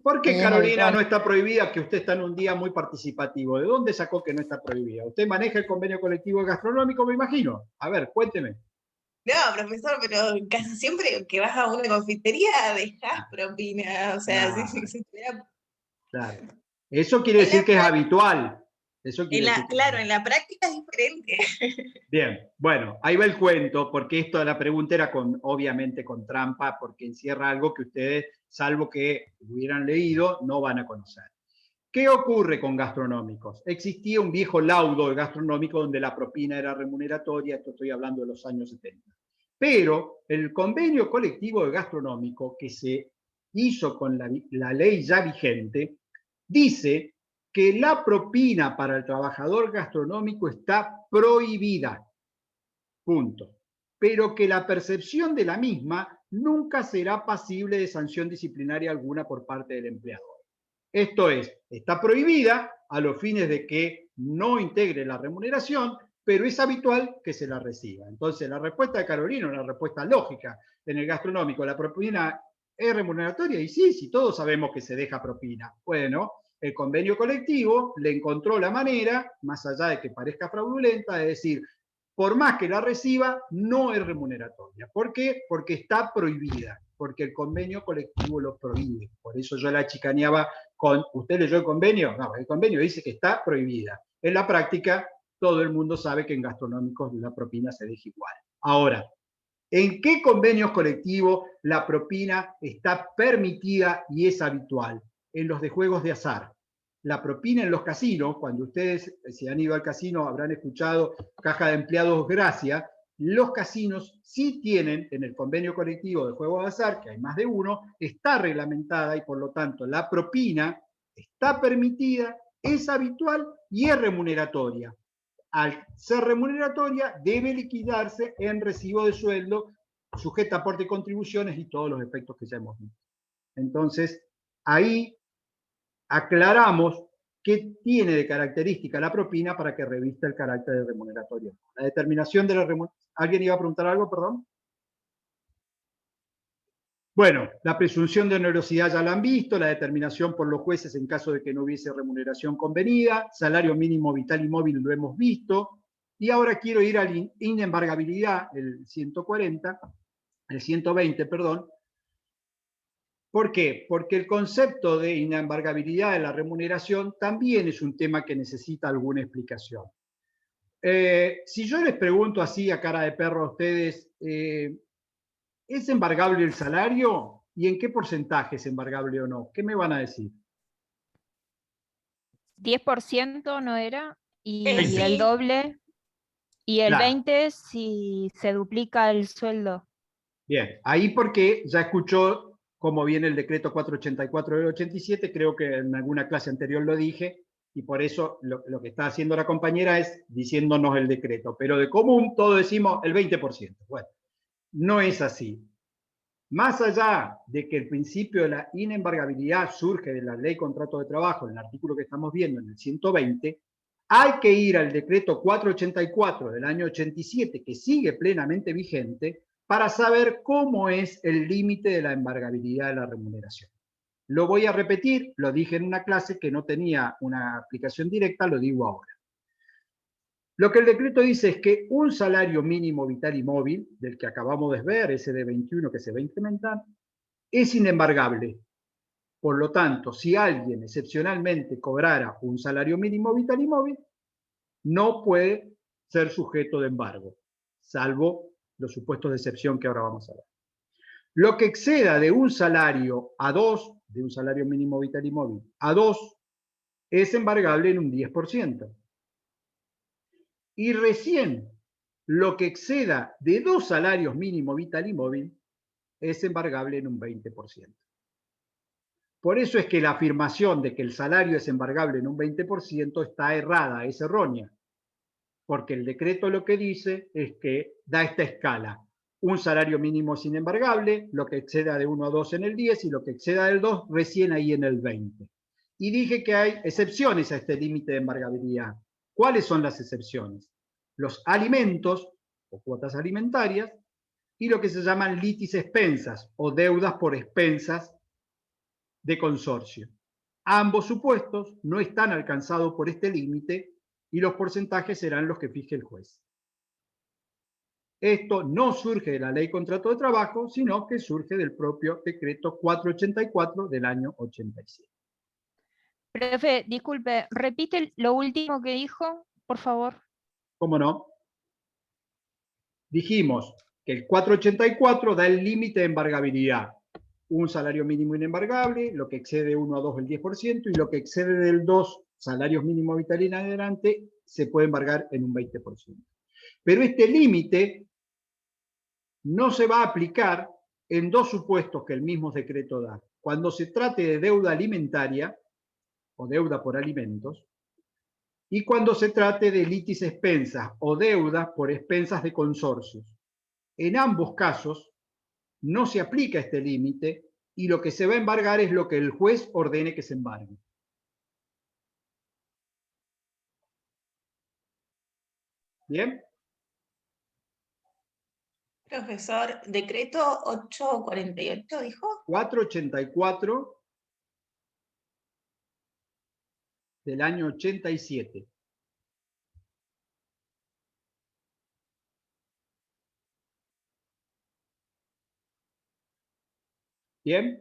¿Por qué, Carolina, no está prohibida? Que usted está en un día muy participativo. ¿De dónde sacó que no está prohibida? Usted maneja el convenio colectivo gastronómico, me imagino. A ver, cuénteme. No, profesor, pero casi siempre que vas a una confitería dejas propina. O sea, si tuviera... Claro. Eso quiere decir que es habitual. Claro, en la práctica es diferente. Bien, bueno, ahí va el cuento, porque esto de la pregunta era obviamente con trampa, porque encierra algo que ustedes, salvo que hubieran leído, no van a conocer. ¿Qué ocurre con gastronómicos? Existía un viejo laudo gastronómico donde la propina era remuneratoria, esto estoy hablando de los años 70. Pero el convenio colectivo de gastronómico que se hizo con la ley ya vigente, dice que la propina para el trabajador gastronómico está prohibida, punto. Pero que la percepción de la misma nunca será pasible de sanción disciplinaria alguna por parte del empleador. Esto es, está prohibida a los fines de que no integre la remuneración, pero es habitual que se la reciba. Entonces, la respuesta de Carolina es una respuesta lógica. En el gastronómico, ¿la propina es remuneratoria? Y sí, todos sabemos que se deja propina. Bueno, el convenio colectivo le encontró la manera, más allá de que parezca fraudulenta, de decir, por más que la reciba, no es remuneratoria. ¿Por qué? Porque está prohibida, porque el convenio colectivo lo prohíbe. Por eso yo la chicaneaba con, ¿usted leyó el convenio? No, el convenio dice que está prohibida. En la práctica, todo el mundo sabe que en gastronómicos la propina se deja igual. Ahora, ¿en qué convenios colectivos la propina está permitida y es habitual? En los de juegos de azar. La propina en los casinos, cuando ustedes, si han ido al casino, habrán escuchado caja de empleados gracia, los casinos sí tienen en el convenio colectivo de juegos de azar, que hay más de uno, está reglamentada y por lo tanto la propina está permitida, es habitual y es remuneratoria. Al ser remuneratoria, debe liquidarse en recibo de sueldo, sujeta a aporte y contribuciones y todos los efectos que ya hemos visto. Entonces, ahí aclaramos qué tiene de característica la propina para que revista el carácter de remuneratorio. La determinación de la remuneración... ¿Alguien iba a preguntar algo, perdón? Bueno, la presunción de onerosidad ya la han visto, la determinación por los jueces en caso de que no hubiese remuneración convenida, salario mínimo vital y móvil lo hemos visto, Y ahora quiero ir a la inembargabilidad, el 120, perdón. ¿Por qué? Porque el concepto de inembargabilidad de la remuneración también es un tema que necesita alguna explicación. Si yo les pregunto así a cara de perro a ustedes, ¿es embargable el salario? ¿Y en qué porcentaje es embargable o no? ¿Qué me van a decir? 10% no era, y Sí. el doble, y el Claro. 20% si se duplica el sueldo. Bien, ahí porque ya escuchó cómo viene el decreto 484 del 87, creo que en alguna clase anterior lo dije, y por eso lo que está haciendo la compañera es diciéndonos el decreto, pero de común todos decimos el 20%. Bueno, no es así. Más allá de que el principio de la inembargabilidad surge de la Ley Contrato de Trabajo, en el artículo que estamos viendo, en el 120, hay que ir al decreto 484 del año 87, que sigue plenamente vigente, para saber cómo es el límite de la embargabilidad de la remuneración. Lo voy a repetir, lo dije en una clase que no tenía una aplicación directa, lo digo ahora. Lo que el decreto dice es que un salario mínimo vital y móvil, del que acabamos de ver, ese de 21 que se va a incrementar, es inembargable. Por lo tanto, si alguien excepcionalmente cobrara un salario mínimo vital y móvil, no puede ser sujeto de embargo, salvo los supuestos de excepción que ahora vamos a ver. Lo que exceda de un salario a 2, de un salario mínimo vital y móvil a 2, es embargable en un 10%. Y recién lo que exceda de 2 salarios mínimo vital y móvil es embargable en un 20%. Por eso es que la afirmación de que el salario es embargable en un 20% está errada, es errónea. Porque el decreto lo que dice es que da esta escala. Un salario mínimo es inembargable, lo que exceda de 1 a 2 en el 10 y lo que exceda del 2 recién ahí en el 20. Y dije que hay excepciones a este límite de embargabilidad. ¿Cuáles son las excepciones? Los alimentos o cuotas alimentarias y lo que se llaman litis expensas o deudas por expensas de consorcio. Ambos supuestos no están alcanzados por este límite y los porcentajes serán los que fije el juez. Esto no surge de la Ley Contrato de Trabajo, sino que surge del propio decreto 484 del año 87. Profe, disculpe, repite lo último que dijo, por favor. ¿Cómo no? Dijimos que el 484 da el límite de embargabilidad. Un salario mínimo inembargable, lo que excede 1 a 2 el 10%, y lo que excede del 2 salarios mínimos vital en adelante se puede embargar en un 20%. Pero este límite no se va a aplicar en dos supuestos que el mismo decreto da. Cuando se trate de deuda alimentaria o deuda por alimentos, y cuando se trate de litis expensas o deudas por expensas de consorcios. En ambos casos no se aplica este límite y lo que se va a embargar es lo que el juez ordene que se embargue. ¿Bien? Profesor, decreto 848, ¿dijo? 484 del año 87. ¿Bien?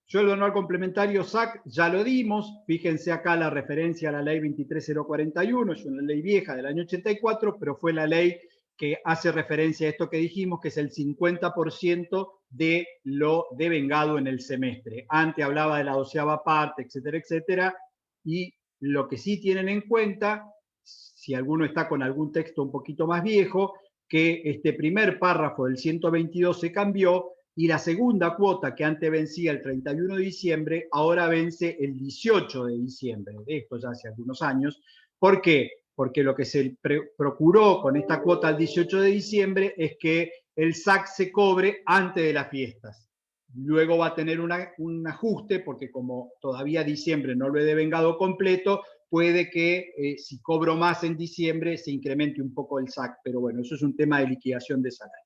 Sueldo anual complementario SAC, ya lo dimos. Fíjense acá la referencia a la ley 23041, es una ley vieja del año 84, pero fue la ley que hace referencia a esto que dijimos, que es el 50% de lo devengado en el semestre. Antes hablaba de la 12ª parte, etcétera, etcétera. Y lo que sí tienen en cuenta, si alguno está con algún texto un poquito más viejo, que este primer párrafo del 122 se cambió y la segunda cuota que antes vencía el 31 de diciembre, ahora vence el 18 de diciembre. Esto ya hace algunos años. ¿Por qué? Porque lo que se procuró con esta cuota al 18 de diciembre es que el SAC se cobre antes de las fiestas. Luego va a tener un ajuste, porque como todavía diciembre no lo he devengado completo, puede que si cobro más en diciembre se incremente un poco el SAC, pero bueno, eso es un tema de liquidación de salarios.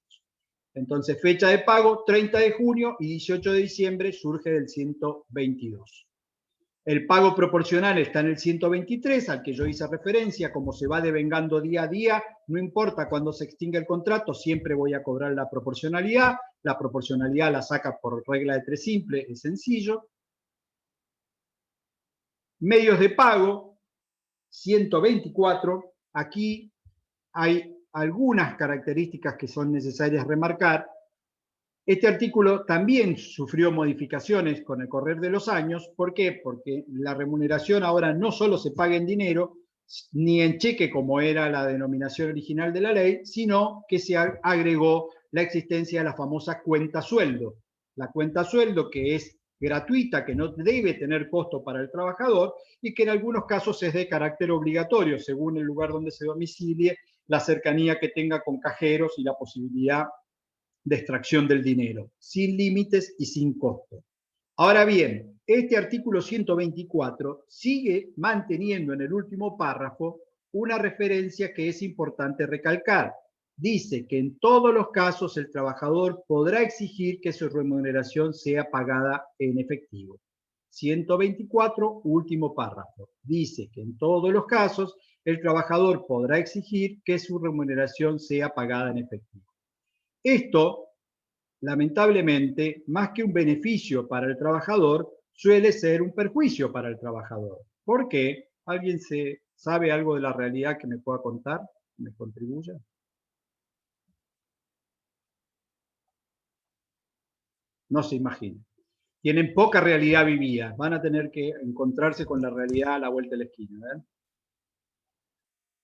Entonces, fecha de pago, 30 de junio y 18 de diciembre surge del 122. El pago proporcional está en el 123, al que yo hice referencia, como se va devengando día a día, no importa cuándo se extinga el contrato, siempre voy a cobrar la proporcionalidad la saca por regla de 3 simple, es sencillo. Medios de pago, 124, aquí hay algunas características que son necesarias remarcar. Este artículo también sufrió modificaciones con el correr de los años. ¿Por qué? Porque la remuneración ahora no solo se paga en dinero, ni en cheque como era la denominación original de la ley, sino que se agregó la existencia de la famosa cuenta sueldo. La cuenta sueldo que es gratuita, que no debe tener costo para el trabajador y que en algunos casos es de carácter obligatorio, según el lugar donde se domicilie, la cercanía que tenga con cajeros y la posibilidad de extracción del dinero, sin límites y sin costo. Ahora bien, este artículo 124 sigue manteniendo en el último párrafo una referencia que es importante recalcar. Dice que en todos los casos el trabajador podrá exigir que su remuneración sea pagada en efectivo. 124, último párrafo. Dice que en todos los casos el trabajador podrá exigir que su remuneración sea pagada en efectivo. Esto, lamentablemente, más que un beneficio para el trabajador, suele ser un perjuicio para el trabajador. ¿Por qué? ¿Alguien sabe algo de la realidad que me pueda contar? ¿Me contribuya? No se imagina. Tienen poca realidad vivida. Van a tener que encontrarse con la realidad a la vuelta de la esquina. ¿Ven?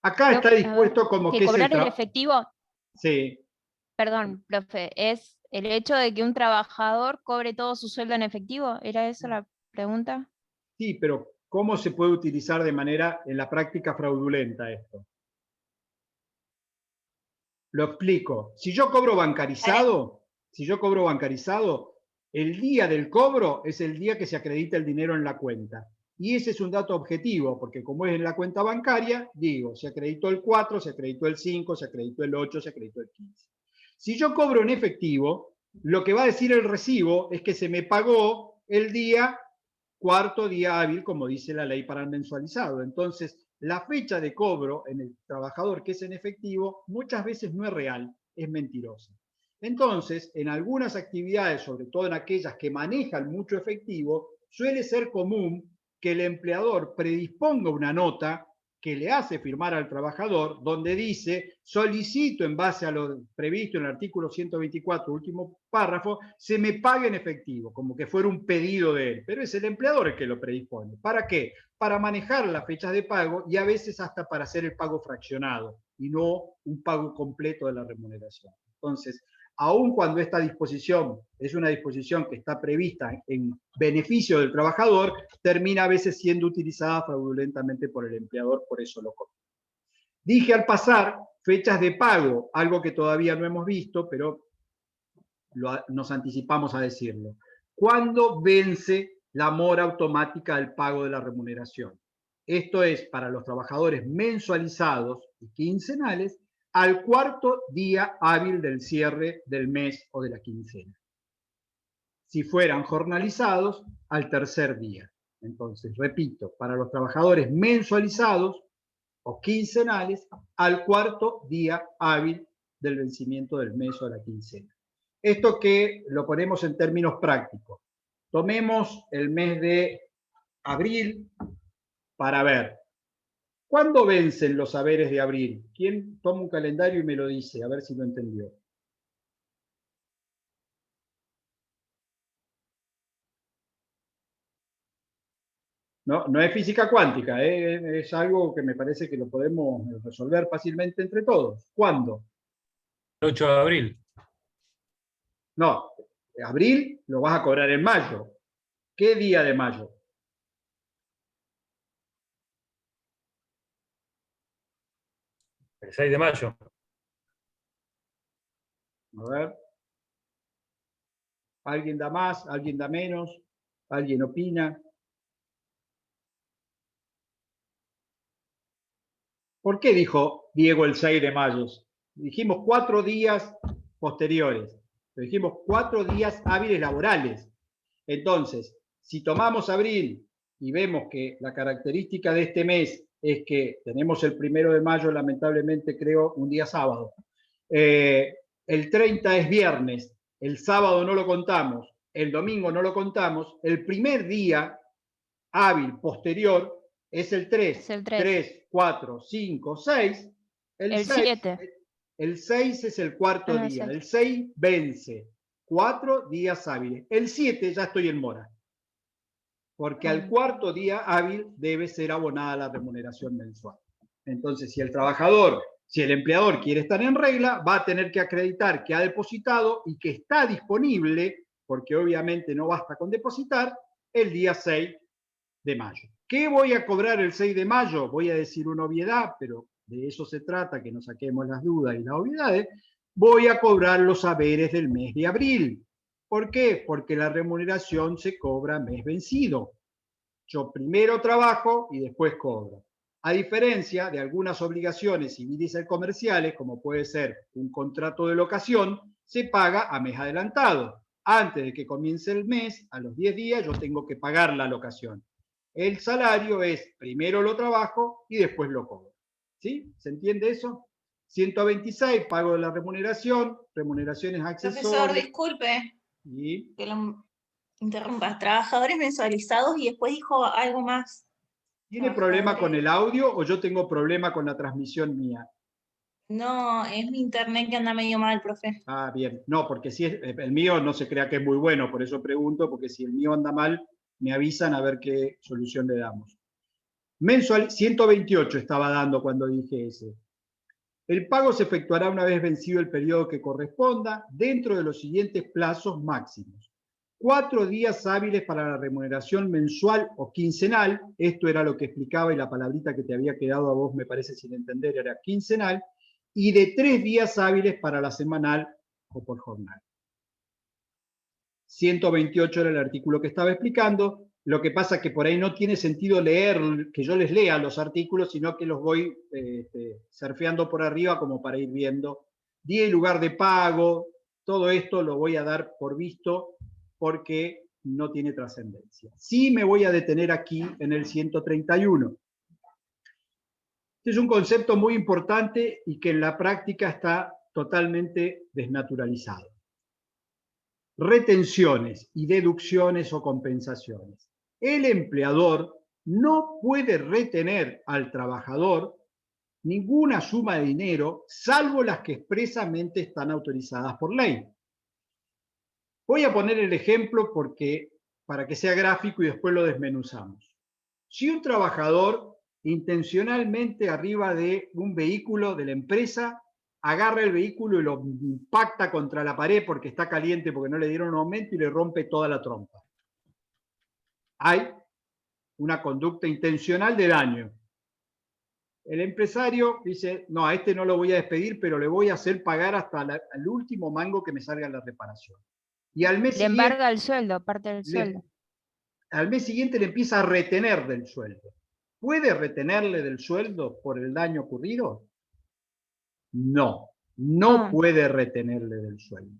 Acá está dispuesto como que cobrar el efectivo. Sí. Perdón, profe, ¿es el hecho de que un trabajador cobre todo su sueldo en efectivo? ¿Era esa la pregunta? Sí, pero ¿cómo se puede utilizar de manera en la práctica fraudulenta esto? Lo explico. Si yo cobro bancarizado, el día del cobro es el día que se acredita el dinero en la cuenta. Y ese es un dato objetivo, porque como es en la cuenta bancaria, digo, se acreditó el 4, se acreditó el 5, se acreditó el 8, se acreditó el 15. Si yo cobro en efectivo, lo que va a decir el recibo es que se me pagó el cuarto día hábil, como dice la ley para el mensualizado. Entonces, la fecha de cobro en el trabajador que es en efectivo muchas veces no es real, es mentirosa. Entonces, en algunas actividades, sobre todo en aquellas que manejan mucho efectivo, suele ser común que el empleador predisponga una nota que le hace firmar al trabajador, donde dice, solicito en base a lo previsto en el artículo 124, último párrafo, se me pague en efectivo, como que fuera un pedido de él, pero es el empleador el que lo predispone. ¿Para qué? Para manejar las fechas de pago y a veces hasta para hacer el pago fraccionado y no un pago completo de la remuneración. Entonces, aun cuando esta disposición es una disposición que está prevista en beneficio del trabajador, termina a veces siendo utilizada fraudulentamente por el empleador, por eso lo comento. Dije al pasar fechas de pago, algo que todavía no hemos visto, pero nos anticipamos a decirlo. ¿Cuándo vence la mora automática del pago de la remuneración? Esto es para los trabajadores mensualizados y quincenales, al cuarto día hábil del cierre del mes o de la quincena. Si fueran jornalizados, al tercer día. Entonces, repito, para los trabajadores mensualizados o quincenales, al cuarto día hábil del vencimiento del mes o de la quincena. Esto que lo ponemos en términos prácticos. Tomemos el mes de abril para ver. ¿Cuándo vencen los haberes de abril? ¿Quién toma un calendario y me lo dice? A ver si lo entendió. No es física cuántica, es algo que me parece que lo podemos resolver fácilmente entre todos. ¿Cuándo? El 8 de abril. No, abril lo vas a cobrar en mayo. ¿Qué día de mayo? El 6 de mayo. A ver. ¿Alguien da más? ¿Alguien da menos? ¿Alguien opina? ¿Por qué dijo Diego el 6 de mayo? Dijimos 4 días posteriores. Dijimos 4 días hábiles laborales. Entonces, si tomamos abril y vemos que la característica de este mes es que tenemos el 1 de mayo, lamentablemente creo, un día sábado. El 30 es viernes, el sábado no lo contamos, el domingo no lo contamos, el primer día hábil posterior es el 3. Es el 3. 3, 4, 5, 6. El 7. El 6 es el cuarto día. El 6 vence. 4 días hábiles. El 7 ya estoy en mora. Porque al cuarto día hábil debe ser abonada la remuneración mensual. Entonces, si el empleador quiere estar en regla, va a tener que acreditar que ha depositado y que está disponible, porque obviamente no basta con depositar, el día 6 de mayo. ¿Qué voy a cobrar el 6 de mayo? Voy a decir una obviedad, pero de eso se trata, que nos saquemos las dudas y las obviedades. Voy a cobrar los haberes del mes de abril. ¿Por qué? Porque la remuneración se cobra mes vencido. Yo primero trabajo y después cobro. A diferencia de algunas obligaciones civiles y comerciales, como puede ser un contrato de locación, se paga a mes adelantado. Antes de que comience el mes, a los 10 días, yo tengo que pagar la locación. El salario es primero lo trabajo y después lo cobro. ¿Sí? ¿Se entiende eso? 126, pago de la remuneración, remuneraciones accesorias. Profesor, disculpe. ¿Y? Que lo interrumpa. Trabajadores mensualizados y después dijo algo más. ¿Tiene problema con el audio o yo tengo problema con la transmisión mía? No, es mi internet que anda medio mal, profe. Ah, bien. No, porque si es, el mío no se crea que es muy bueno, por eso pregunto, porque si el mío anda mal, me avisan a ver qué solución le damos. Mensual, 128 estaba dando cuando dije ese. El pago se efectuará una vez vencido el periodo que corresponda, dentro de los siguientes plazos máximos. 4 días hábiles para la remuneración mensual o quincenal, esto era lo que explicaba y la palabrita que te había quedado a vos me parece sin entender era quincenal, y de 3 días hábiles para la semanal o por jornal. 128 era el artículo que estaba explicando, lo que pasa es que por ahí no tiene sentido leer, que yo les lea los artículos, sino que los voy surfeando por arriba como para ir viendo. Día y lugar de pago, todo esto lo voy a dar por visto porque no tiene trascendencia. Sí me voy a detener aquí en el 131. Este es un concepto muy importante y que en la práctica está totalmente desnaturalizado. Retenciones y deducciones o compensaciones. El empleador no puede retener al trabajador ninguna suma de dinero, salvo las que expresamente están autorizadas por ley. Voy a poner el ejemplo para que sea gráfico y después lo desmenuzamos. Si un trabajador intencionalmente arriba de un vehículo de la empresa agarra el vehículo y lo impacta contra la pared porque está caliente, porque no le dieron un aumento y le rompe toda la trompa. Hay una conducta intencional de daño. El empresario dice, no, a este no lo voy a despedir, pero le voy a hacer pagar hasta el último mango que me salga en la reparación. Y al mes siguiente, embarga el sueldo, aparte del sueldo. Al mes siguiente le empieza a retener del sueldo. ¿Puede retenerle del sueldo por el daño ocurrido? No, no puede retenerle del sueldo.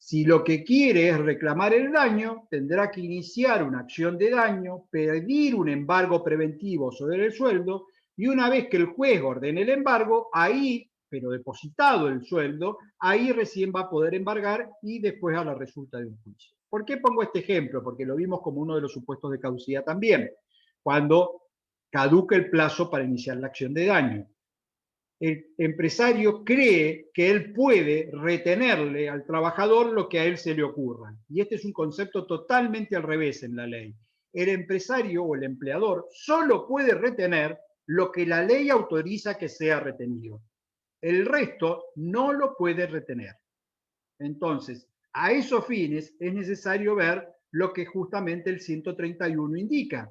Si lo que quiere es reclamar el daño, tendrá que iniciar una acción de daño, pedir un embargo preventivo sobre el sueldo, y una vez que el juez ordene el embargo, ahí, pero depositado el sueldo, ahí recién va a poder embargar y después a la resulta de un juicio. ¿Por qué pongo este ejemplo? Porque lo vimos como uno de los supuestos de caducidad también, cuando caduca el plazo para iniciar la acción de daño. El empresario cree que él puede retenerle al trabajador lo que a él se le ocurra. Y este es un concepto totalmente al revés en la ley. El empresario o el empleador solo puede retener lo que la ley autoriza que sea retenido. El resto no lo puede retener. Entonces, a esos fines es necesario ver lo que justamente el 131 indica,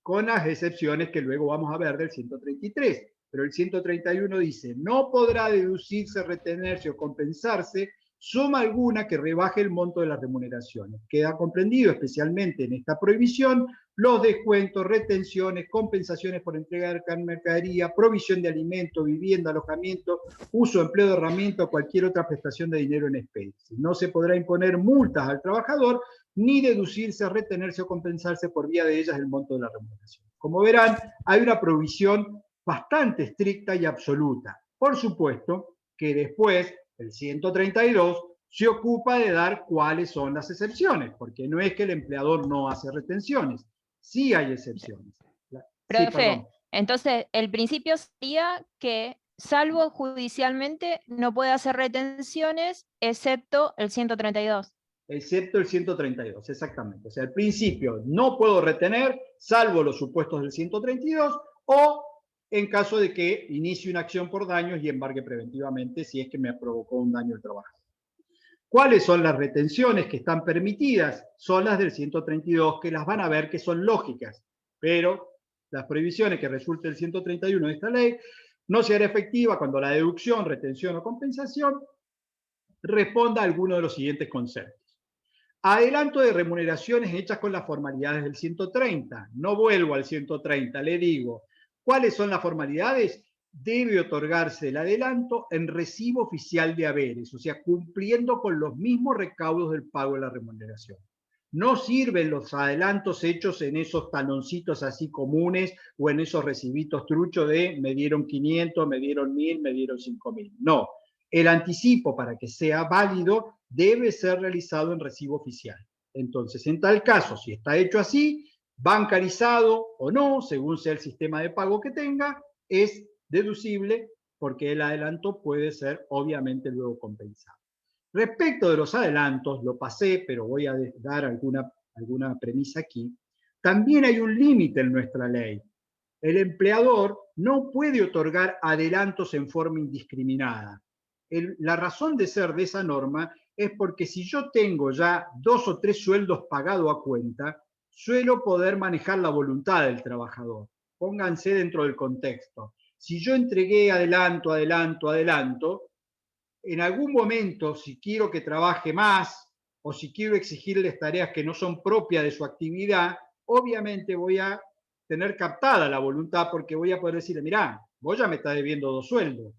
con las excepciones que luego vamos a ver del 133. Pero el 131 dice, no podrá deducirse, retenerse o compensarse suma alguna que rebaje el monto de las remuneraciones. Queda comprendido especialmente en esta prohibición los descuentos, retenciones, compensaciones por entrega de mercadería, provisión de alimento, vivienda, alojamiento, uso, empleo de herramienta o cualquier otra prestación de dinero en especie. No se podrá imponer multas al trabajador, ni deducirse, retenerse o compensarse por vía de ellas el monto de la remuneración. Como verán, hay una provisión bastante estricta y absoluta. Por supuesto que después el 132 se ocupa de dar cuáles son las excepciones, porque no es que el empleador no hace retenciones, sí hay excepciones. Profe, Sí, entonces el principio sería que salvo judicialmente no puede hacer retenciones excepto el 132. Excepto el 132, exactamente. O sea, al principio no puedo retener, salvo los supuestos del 132, o en caso de que inicie una acción por daños y embargue preventivamente si es que me provocó un daño el trabajo. ¿Cuáles son las retenciones que están permitidas? Son las del 132, que las van a ver que son lógicas, pero las prohibiciones que resulte el 131 de esta ley no se hará efectiva cuando la deducción, retención o compensación responda a alguno de los siguientes conceptos. Adelanto de remuneraciones hechas con las formalidades del 130. No vuelvo al 130, le digo, ¿cuáles son las formalidades? Debe otorgarse el adelanto en recibo oficial de haberes, o sea, cumpliendo con los mismos recaudos del pago de la remuneración. No sirven los adelantos hechos en esos taloncitos así comunes o en esos recibitos truchos de me dieron 500, me dieron 1000, me dieron 5000. No, el anticipo para que sea válido debe ser realizado en recibo oficial. Entonces, en tal caso, si está hecho así, bancarizado o no, según sea el sistema de pago que tenga, es deducible porque el adelanto puede ser obviamente luego compensado. Respecto de los adelantos, lo pasé, pero voy a dar alguna premisa aquí, también hay un límite en nuestra ley. El empleador no puede otorgar adelantos en forma indiscriminada. La razón de ser de esa norma es porque si yo tengo ya 2 o 3 sueldos pagados a cuenta, suelo poder manejar la voluntad del trabajador. Pónganse dentro del contexto. Si yo entregué adelanto, en algún momento, si quiero que trabaje más o si quiero exigirles tareas que no son propias de su actividad, obviamente voy a tener captada la voluntad porque voy a poder decirle, mirá, vos ya me estás debiendo 2 sueldos,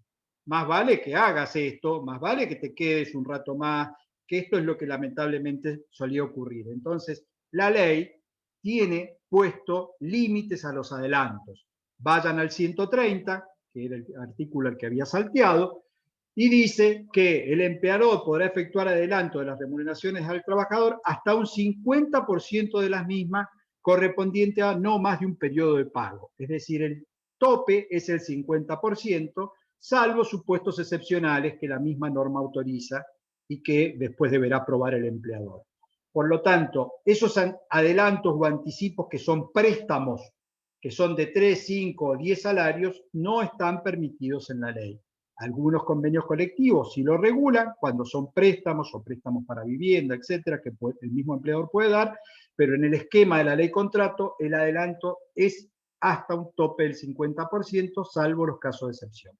más vale que hagas esto, más vale que te quedes un rato más, que esto es lo que lamentablemente solía ocurrir. Entonces, la ley tiene puesto límites a los adelantos. Vayan al 130, que era el artículo al que había salteado, y dice que el empleador podrá efectuar adelanto de las remuneraciones al trabajador hasta un 50% de las mismas correspondiente a no más de un periodo de pago. Es decir, el tope es el 50%, salvo supuestos excepcionales que la misma norma autoriza y que después deberá aprobar el empleador. Por lo tanto, esos adelantos o anticipos que son préstamos, que son de 3, 5 o 10 salarios, no están permitidos en la ley. Algunos convenios colectivos sí lo regulan cuando son préstamos o préstamos para vivienda, etcétera, que el mismo empleador puede dar, pero en el esquema de la ley contrato el adelanto es hasta un tope del 50%, salvo los casos de excepción.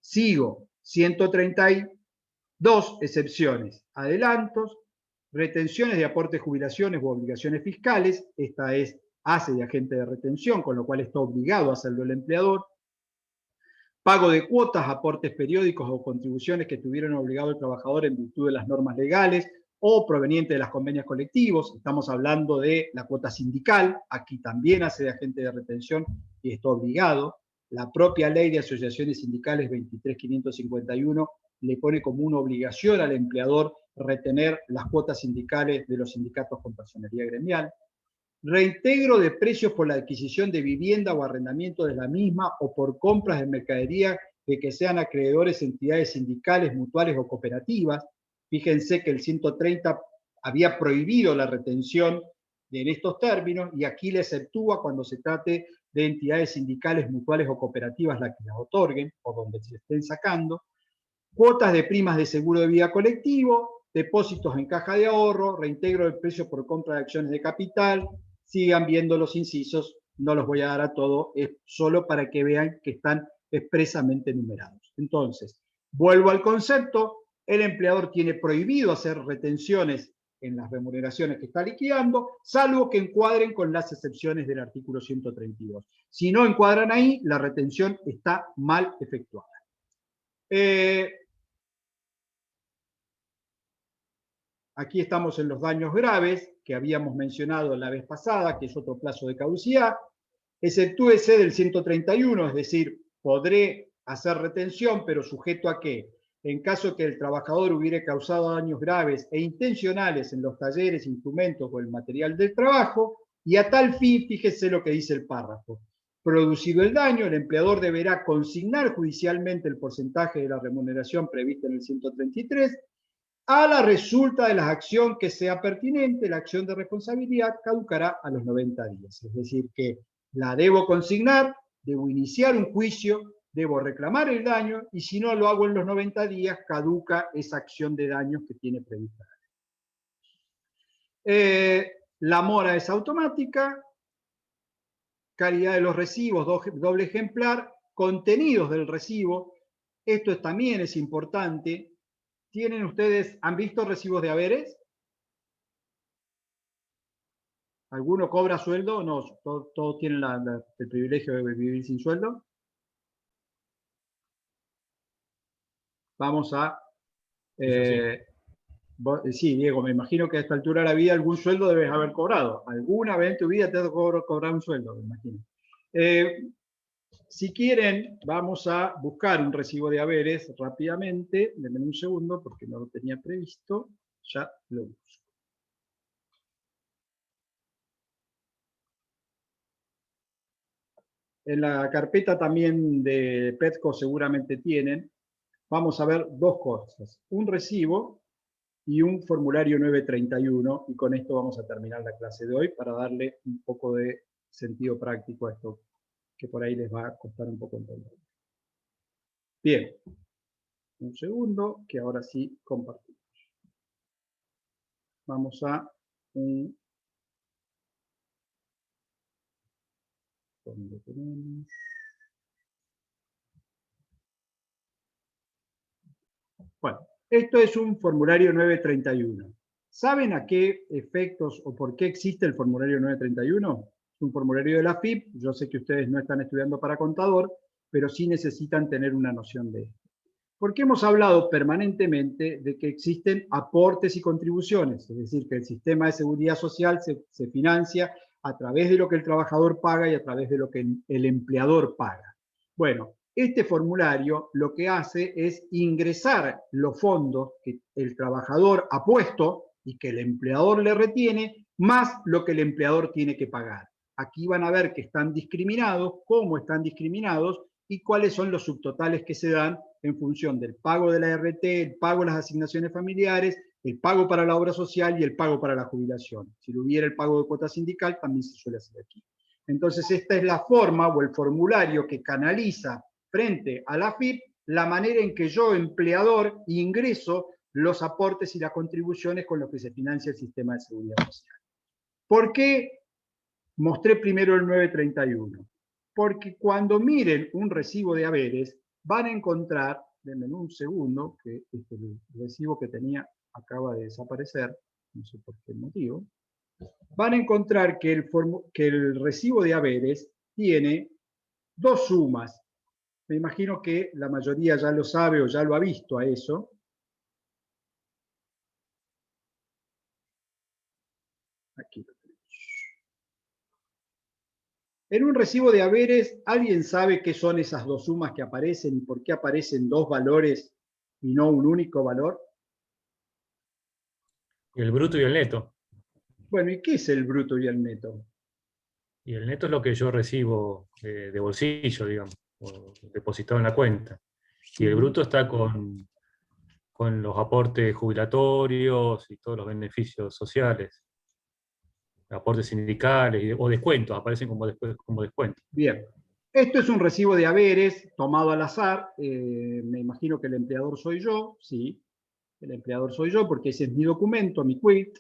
Sigo, 132 excepciones, adelantos, retenciones de aportes, jubilaciones u obligaciones fiscales, esta hace de agente de retención, con lo cual está obligado a hacerlo el empleador, pago de cuotas, aportes periódicos o contribuciones que tuvieron obligado el trabajador en virtud de las normas legales o proveniente de las convenios colectivos. Estamos hablando de la cuota sindical, aquí también hace de agente de retención y está obligado. La propia ley de asociaciones sindicales 23.551 le pone como una obligación al empleador retener las cuotas sindicales de los sindicatos con personería gremial. Reintegro de precios por la adquisición de vivienda o arrendamiento de la misma o por compras de mercadería de que sean acreedores entidades sindicales, mutuales o cooperativas. Fíjense que el 130 había prohibido la retención en estos términos y aquí le exceptúa cuando se trate de entidades sindicales, mutuales o cooperativas las que las otorguen o donde se estén sacando. Cuotas de primas de seguro de vida colectivo, depósitos en caja de ahorro, reintegro del precio por compra de acciones de capital. Sigan viendo los incisos, no los voy a dar a todos, es solo para que vean que están expresamente numerados. Entonces, vuelvo al concepto, el empleador tiene prohibido hacer retenciones en las remuneraciones que está liquidando, salvo que encuadren con las excepciones del artículo 132. Si no encuadran ahí, la retención está mal efectuada. Aquí estamos en los daños graves, que habíamos mencionado la vez pasada, que es otro plazo de caducidad. Exceptúese del 131, es decir, podré hacer retención, pero sujeto a qué. En caso que el trabajador hubiere causado daños graves e intencionales en los talleres, instrumentos o el material del trabajo, y a tal fin, fíjese lo que dice el párrafo. Producido el daño, el empleador deberá consignar judicialmente el porcentaje de la remuneración prevista en el 133, a la resulta de la acción que sea pertinente, la acción de responsabilidad caducará a los 90 días. Es decir, que la debo consignar, debo iniciar un juicio, debo reclamar el daño, y si no lo hago en los 90 días, caduca esa acción de daños que tiene prevista. La mora es automática, calidad de los recibos, doble ejemplar, contenidos del recibo, esto también es importante. ¿Tienen ustedes, han visto recibos de haberes? ¿Alguno cobra sueldo? No, todos tienen el privilegio de vivir sin sueldo. Vamos a... sí, Diego, me imagino que a esta altura de la vida algún sueldo debes haber cobrado. Alguna vez en tu vida te has cobrado un sueldo, me imagino. Si quieren, vamos a buscar un recibo de haberes rápidamente. Denme un segundo porque no lo tenía previsto. Ya lo busco. En la carpeta también de PETCO seguramente tienen. Vamos a ver dos cosas. Un recibo y un formulario 931. Y con esto vamos a terminar la clase de hoy para darle un poco de sentido práctico a esto, que por ahí les va a costar un poco entender. Bien, un segundo, que ahora sí compartimos. Vamos a un... ¿Dónde tenemos? Bueno, esto es un formulario 931. ¿Saben a qué efectos o por qué existe el formulario 931? Es un formulario de la AFIP. Yo sé que ustedes no están estudiando para contador, pero sí necesitan tener una noción de esto. Porque hemos hablado permanentemente de que existen aportes y contribuciones, es decir, que el sistema de seguridad social se financia a través de lo que el trabajador paga y a través de lo que el empleador paga. Bueno, este formulario lo que hace es ingresar los fondos que el trabajador ha puesto y que el empleador le retiene, más lo que el empleador tiene que pagar. Aquí van a ver que están discriminados, cómo están discriminados y cuáles son los subtotales que se dan en función del pago de la RT, el pago de las asignaciones familiares, el pago para la obra social y el pago para la jubilación. Si lo hubiera el pago de cuota sindical, también se suele hacer aquí. Entonces, esta es la forma o el formulario que canaliza frente a la AFIP la manera en que yo, empleador, ingreso los aportes y las contribuciones con los que se financia el sistema de seguridad social. ¿Por qué mostré primero el 931? Porque cuando miren un recibo de haberes, van a encontrar, denme un segundo, que el recibo que tenía acaba de desaparecer, no sé por qué motivo, van a encontrar que el recibo de haberes tiene dos sumas. Me imagino que la mayoría ya lo sabe o ya lo ha visto a eso. Aquí lo tenemos. En un recibo de haberes, ¿alguien sabe qué son esas dos sumas que aparecen y por qué aparecen dos valores y no un único valor? El bruto y el neto. Bueno, ¿y qué es el bruto y el neto? Y el neto es lo que yo recibo de bolsillo, digamos, o depositado en la cuenta. Y el bruto está con los aportes jubilatorios y todos los beneficios sociales. Aportes sindicales o descuentos, aparecen como descuentos. Bien. Esto es un recibo de haberes tomado al azar. Me imagino que el empleador soy yo. Sí, el empleador soy yo porque ese es mi documento, mi quit.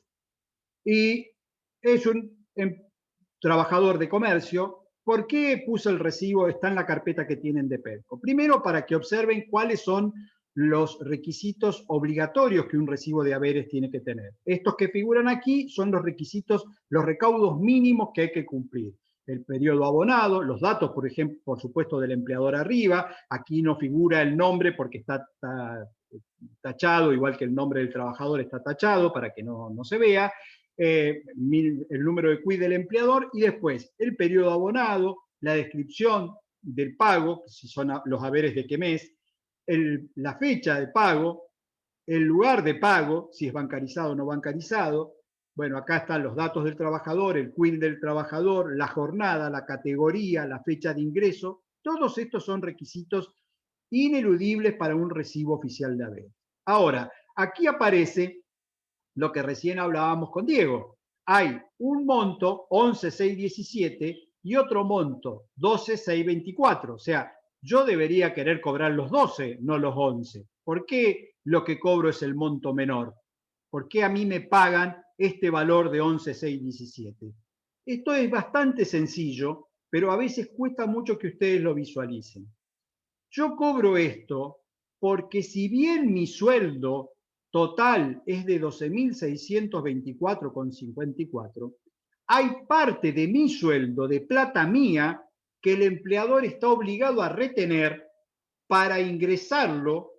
Y es un trabajador de comercio. ¿Por qué puse el recibo? Está en la carpeta que tienen de PETCO. Primero, para que observen cuáles son los requisitos obligatorios que un recibo de haberes tiene que tener. Estos que figuran aquí son los requisitos, los recaudos mínimos que hay que cumplir. El periodo abonado, los datos, por ejemplo, por supuesto, del empleador arriba. Aquí no figura el nombre porque está tachado, igual que el nombre del trabajador está tachado para que no se vea. El número de CUI del empleador, y después el periodo abonado, la descripción del pago, si son los haberes de qué mes, la fecha de pago, el lugar de pago, si es bancarizado o no bancarizado. Bueno, acá están los datos del trabajador, el CUIL del trabajador, la jornada, la categoría, la fecha de ingreso. Todos estos son requisitos ineludibles para un recibo oficial de haberes. Ahora, aquí aparece lo que recién hablábamos con Diego. Hay un monto, 11.617, y otro monto, 12.624. O sea, yo debería querer cobrar los 12, no los 11. ¿Por qué lo que cobro es el monto menor? ¿Por qué a mí me pagan este valor de 11.617? Esto es bastante sencillo, pero a veces cuesta mucho que ustedes lo visualicen. Yo cobro esto porque si bien mi sueldo total es de 12.624,54, hay parte de mi sueldo, de plata mía, que el empleador está obligado a retener para ingresarlo,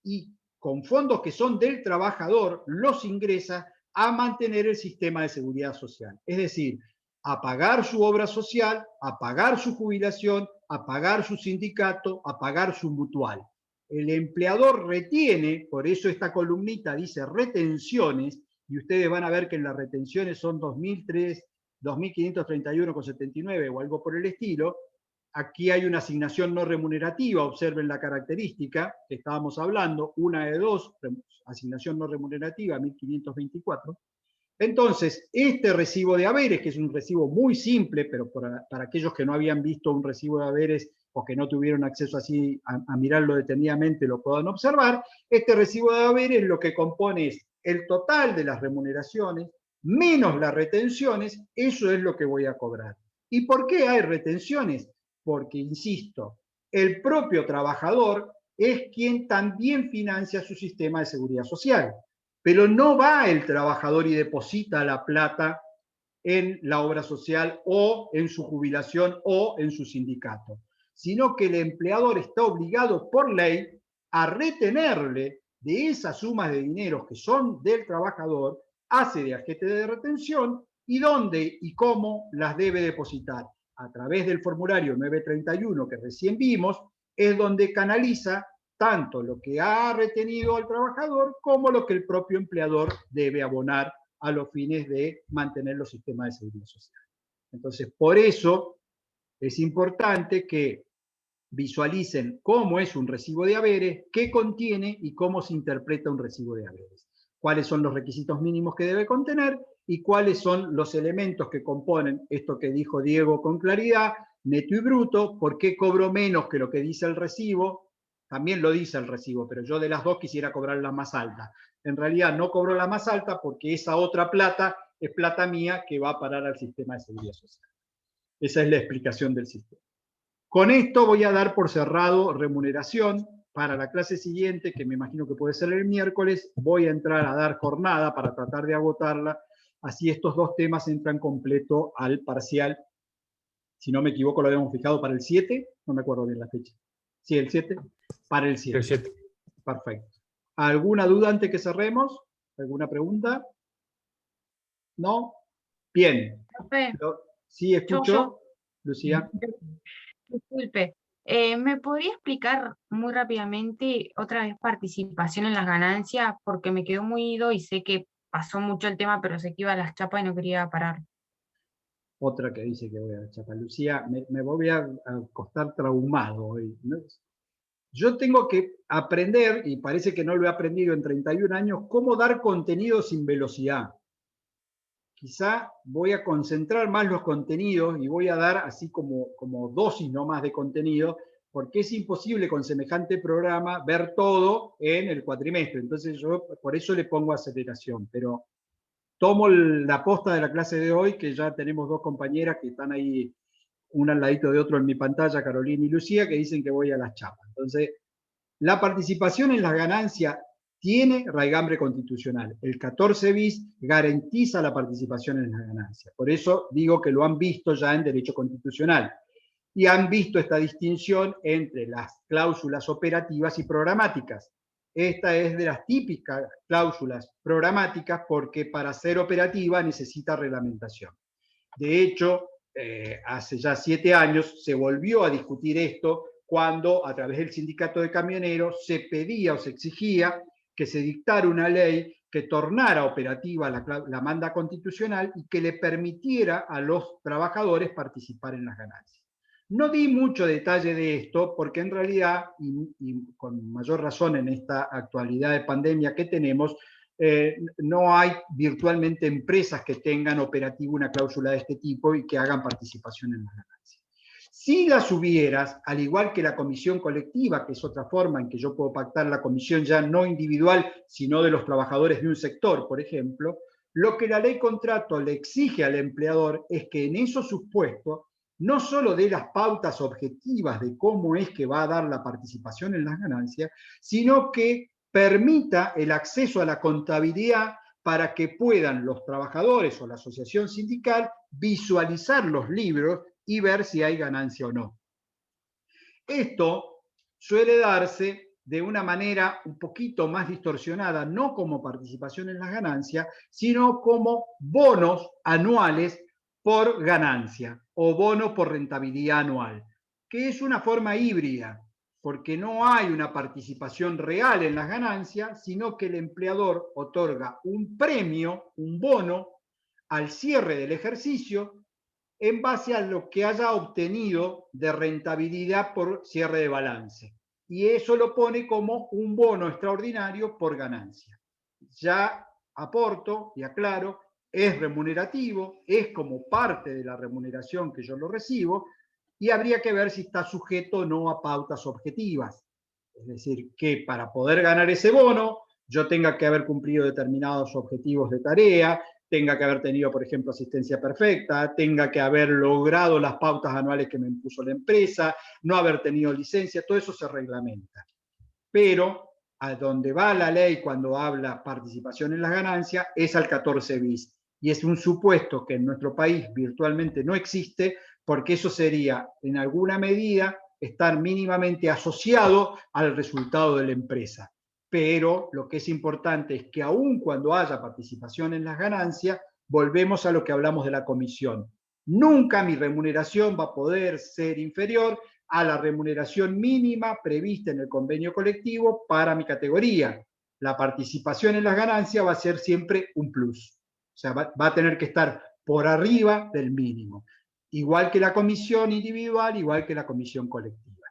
y con fondos que son del trabajador los ingresa a mantener el sistema de seguridad social. Es decir, a pagar su obra social, a pagar su jubilación, a pagar su sindicato, a pagar su mutual. El empleador retiene, por eso esta columnita dice retenciones, y ustedes van a ver que en las retenciones son 2.531,79 o algo por el estilo. Aquí hay una asignación no remunerativa, observen la característica que estábamos hablando, una de dos, asignación no remunerativa, 1.524. Entonces, este recibo de haberes, que es un recibo muy simple, pero para aquellos que no habían visto un recibo de haberes o que no tuvieron acceso así a mirarlo detenidamente, lo puedan observar, este recibo de haberes lo que compone es el total de las remuneraciones menos las retenciones, eso es lo que voy a cobrar. ¿Y por qué hay retenciones? Porque, insisto, el propio trabajador es quien también financia su sistema de seguridad social. Pero no va el trabajador y deposita la plata en la obra social o en su jubilación o en su sindicato, sino que el empleador está obligado por ley a retenerle de esas sumas de dinero que son del trabajador, hace de agente de retención y dónde y cómo las debe depositar. A través del formulario 931 que recién vimos, es donde canaliza tanto lo que ha retenido al trabajador como lo que el propio empleador debe abonar a los fines de mantener los sistemas de seguridad social. Entonces, por eso es importante que visualicen cómo es un recibo de haberes, qué contiene y cómo se interpreta un recibo de haberes. Cuáles son los requisitos mínimos que debe contener y cuáles son los elementos que componen esto que dijo Diego con claridad, neto y bruto, por qué cobro menos que lo que dice el recibo. También lo dice el recibo, pero yo de las dos quisiera cobrar la más alta. En realidad no cobro la más alta porque esa otra plata es plata mía que va a parar al sistema de seguridad social. Esa es la explicación del sistema. Con esto voy a dar por cerrado remuneración. Para la clase siguiente, que me imagino que puede ser el miércoles, voy a entrar a dar jornada para tratar de agotarla. Así estos dos temas entran completo al parcial. Si no me equivoco, lo habíamos fijado para el 7. No me acuerdo bien la fecha. Sí, el 7. Para el 7. El 7. Perfecto. ¿Alguna duda antes que cerremos? ¿Alguna pregunta? ¿No? Bien. Sí, escucho. Lucía. Disculpe. ¿Me podría explicar muy rápidamente otra vez participación en las ganancias? Porque me quedó muy ido y sé que pasó mucho el tema, pero sé que iba a las chapas y no quería parar. Otra que dice que voy a la chapa. Lucía, me voy a acostar traumado hoy, ¿no? Yo tengo que aprender, y parece que no lo he aprendido en 31 años, cómo dar contenido sin velocidad. Quizá voy a concentrar más los contenidos y voy a dar así como dosis no más de contenido, porque es imposible con semejante programa ver todo en el cuatrimestre. Entonces yo por eso le pongo aceleración, pero tomo la posta de la clase de hoy, que ya tenemos dos compañeras que están ahí, una al ladito de otro en mi pantalla, Carolina y Lucía, que dicen que voy a las chapas. Entonces La participación en las ganancias tiene raigambre constitucional. El 14 bis garantiza la participación en las ganancias. Por eso digo que lo han visto ya en derecho constitucional. Y han visto esta distinción entre las cláusulas operativas y programáticas. Esta es de las típicas cláusulas programáticas porque para ser operativa necesita reglamentación. De hecho, hace ya 7 años se volvió a discutir esto cuando a través del sindicato de camioneros se pedía o se exigía que se dictara una ley que tornara operativa la manda constitucional y que le permitiera a los trabajadores participar en las ganancias. No di mucho detalle de esto porque en realidad, y con mayor razón en esta actualidad de pandemia que tenemos, no hay virtualmente empresas que tengan operativo una cláusula de este tipo y que hagan participación en las ganancias. Si las hubieras, al igual que la comisión colectiva, que es otra forma en que yo puedo pactar la comisión ya no individual, sino de los trabajadores de un sector, por ejemplo, lo que la ley contrato le exige al empleador es que en esos supuestos no solo dé las pautas objetivas de cómo es que va a dar la participación en las ganancias, sino que permita el acceso a la contabilidad para que puedan los trabajadores o la asociación sindical visualizar los libros y ver si hay ganancia o no. Esto suele darse de una manera un poquito más distorsionada, no como participación en las ganancias, sino como bonos anuales por ganancia o bono por rentabilidad anual, que es una forma híbrida, porque no hay una participación real en las ganancias, sino que el empleador otorga un premio, un bono, al cierre del ejercicio, en base a lo que haya obtenido de rentabilidad por cierre de balance. Y eso lo pone como un bono extraordinario por ganancia. Ya aporto y aclaro, es remunerativo, es como parte de la remuneración que yo lo recibo, y habría que ver si está sujeto o no a pautas objetivas. Es decir, que para poder ganar ese bono, yo tenga que haber cumplido determinados objetivos de tarea, tenga que haber tenido, por ejemplo, asistencia perfecta, tenga que haber logrado las pautas anuales que me impuso la empresa, no haber tenido licencia, todo eso se reglamenta. Pero a donde va la ley cuando habla participación en las ganancias es al 14 bis. Y es un supuesto que en nuestro país virtualmente no existe, porque eso sería, en alguna medida, estar mínimamente asociado al resultado de la empresa. Pero lo que es importante es que aun cuando haya participación en las ganancias, volvemos a lo que hablamos de la comisión. Nunca mi remuneración va a poder ser inferior a la remuneración mínima prevista en el convenio colectivo para mi categoría. La participación en las ganancias va a ser siempre un plus. O sea, va a tener que estar por arriba del mínimo. Igual que la comisión individual, igual que la comisión colectiva.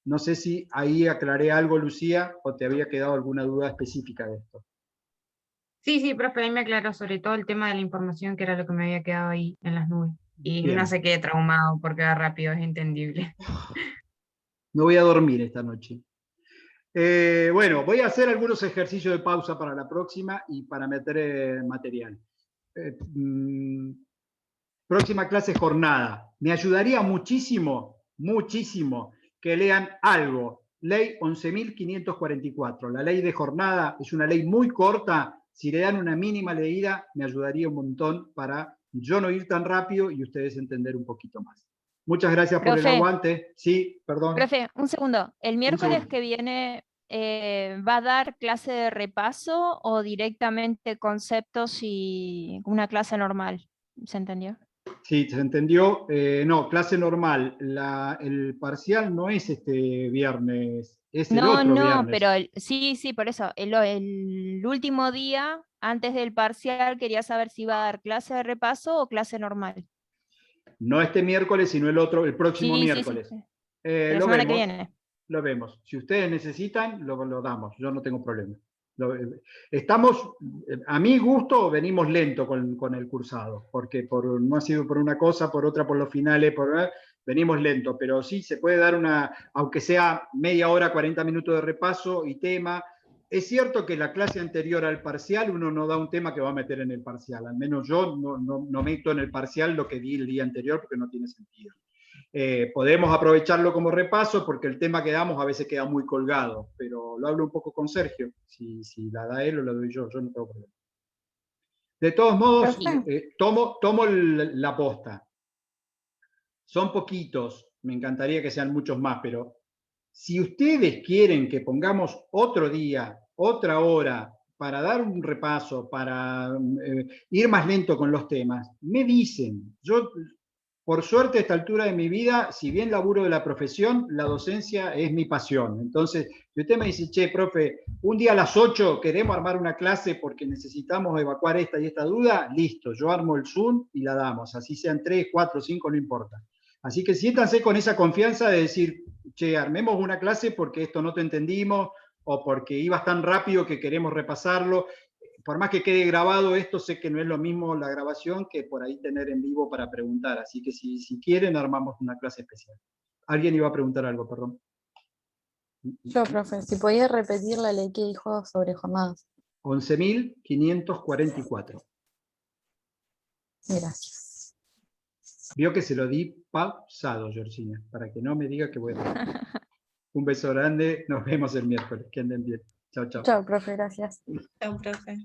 No sé si ahí aclaré algo, Lucía, o te había quedado alguna duda específica de esto. Sí, profe, ahí me aclaró sobre todo el tema de la información, que era lo que me había quedado ahí en las nubes. Y Bien. no se quede traumado porque va rápido, es entendible. No voy a dormir esta noche. Bueno, voy a hacer algunos ejercicios de pausa para la próxima y para meter material. Próxima clase jornada. Me ayudaría muchísimo, muchísimo que lean algo. Ley 11.544. La ley de jornada es una ley muy corta. Si le dan una mínima leída, me ayudaría un montón para yo no ir tan rápido y ustedes entender un poquito más. Muchas gracias por el aguante. Sí, perdón. Profe, un segundo. ¿El miércoles que viene va a dar clase de repaso o directamente conceptos y una clase normal? ¿Se entendió? Sí, se entendió. No, clase normal. El parcial no es este viernes, es el otro viernes. Pero sí, por eso. El último día, antes del parcial, quería saber si iba a dar clase de repaso o clase normal. No este miércoles, sino el próximo miércoles. Sí. La semana que viene. Lo vemos. Si ustedes necesitan, lo damos. Yo no tengo problema. Estamos, a mi gusto, venimos lento con el cursado, porque no ha sido por una cosa, por otra, por los finales, venimos lento, pero sí se puede dar aunque sea media hora, 40 minutos de repaso y tema. Es cierto que la clase anterior al parcial uno no da un tema que va a meter en el parcial, al menos yo no meto en el parcial lo que di el día anterior porque no tiene sentido. podemos aprovecharlo como repaso porque el tema que damos a veces queda muy colgado, pero lo hablo un poco con Sergio, si la da él o la doy yo no tengo problema. De todos modos, tomo la posta. Son poquitos, me encantaría que sean muchos más, pero si ustedes quieren que pongamos otro día, otra hora, para dar un repaso, para ir más lento con los temas, me dicen. Yo, por suerte, a esta altura de mi vida, si bien laburo de la profesión, la docencia es mi pasión. Entonces, si usted me dice, che, profe, un día a las 8 queremos armar una clase porque necesitamos evacuar esta y esta duda, listo, yo armo el Zoom y la damos. Así sean 3, 4, 5, no importa. Así que siéntanse con esa confianza de decir, che, armemos una clase porque esto no te entendimos o porque ibas tan rápido que queremos repasarlo. Por más que quede grabado esto, sé que no es lo mismo la grabación que por ahí tener en vivo para preguntar. Así que si quieren, armamos una clase especial. ¿Alguien iba a preguntar algo, perdón? Yo, profe, si podía repetir la ley que dijo sobre jornadas. 11.544. Gracias. Vio que se lo di pausado, Georgina, para que no me diga que voy a... Un beso grande, nos vemos el miércoles. Que anden bien. Chao, chao. Chao, profe, gracias. Chao, profe.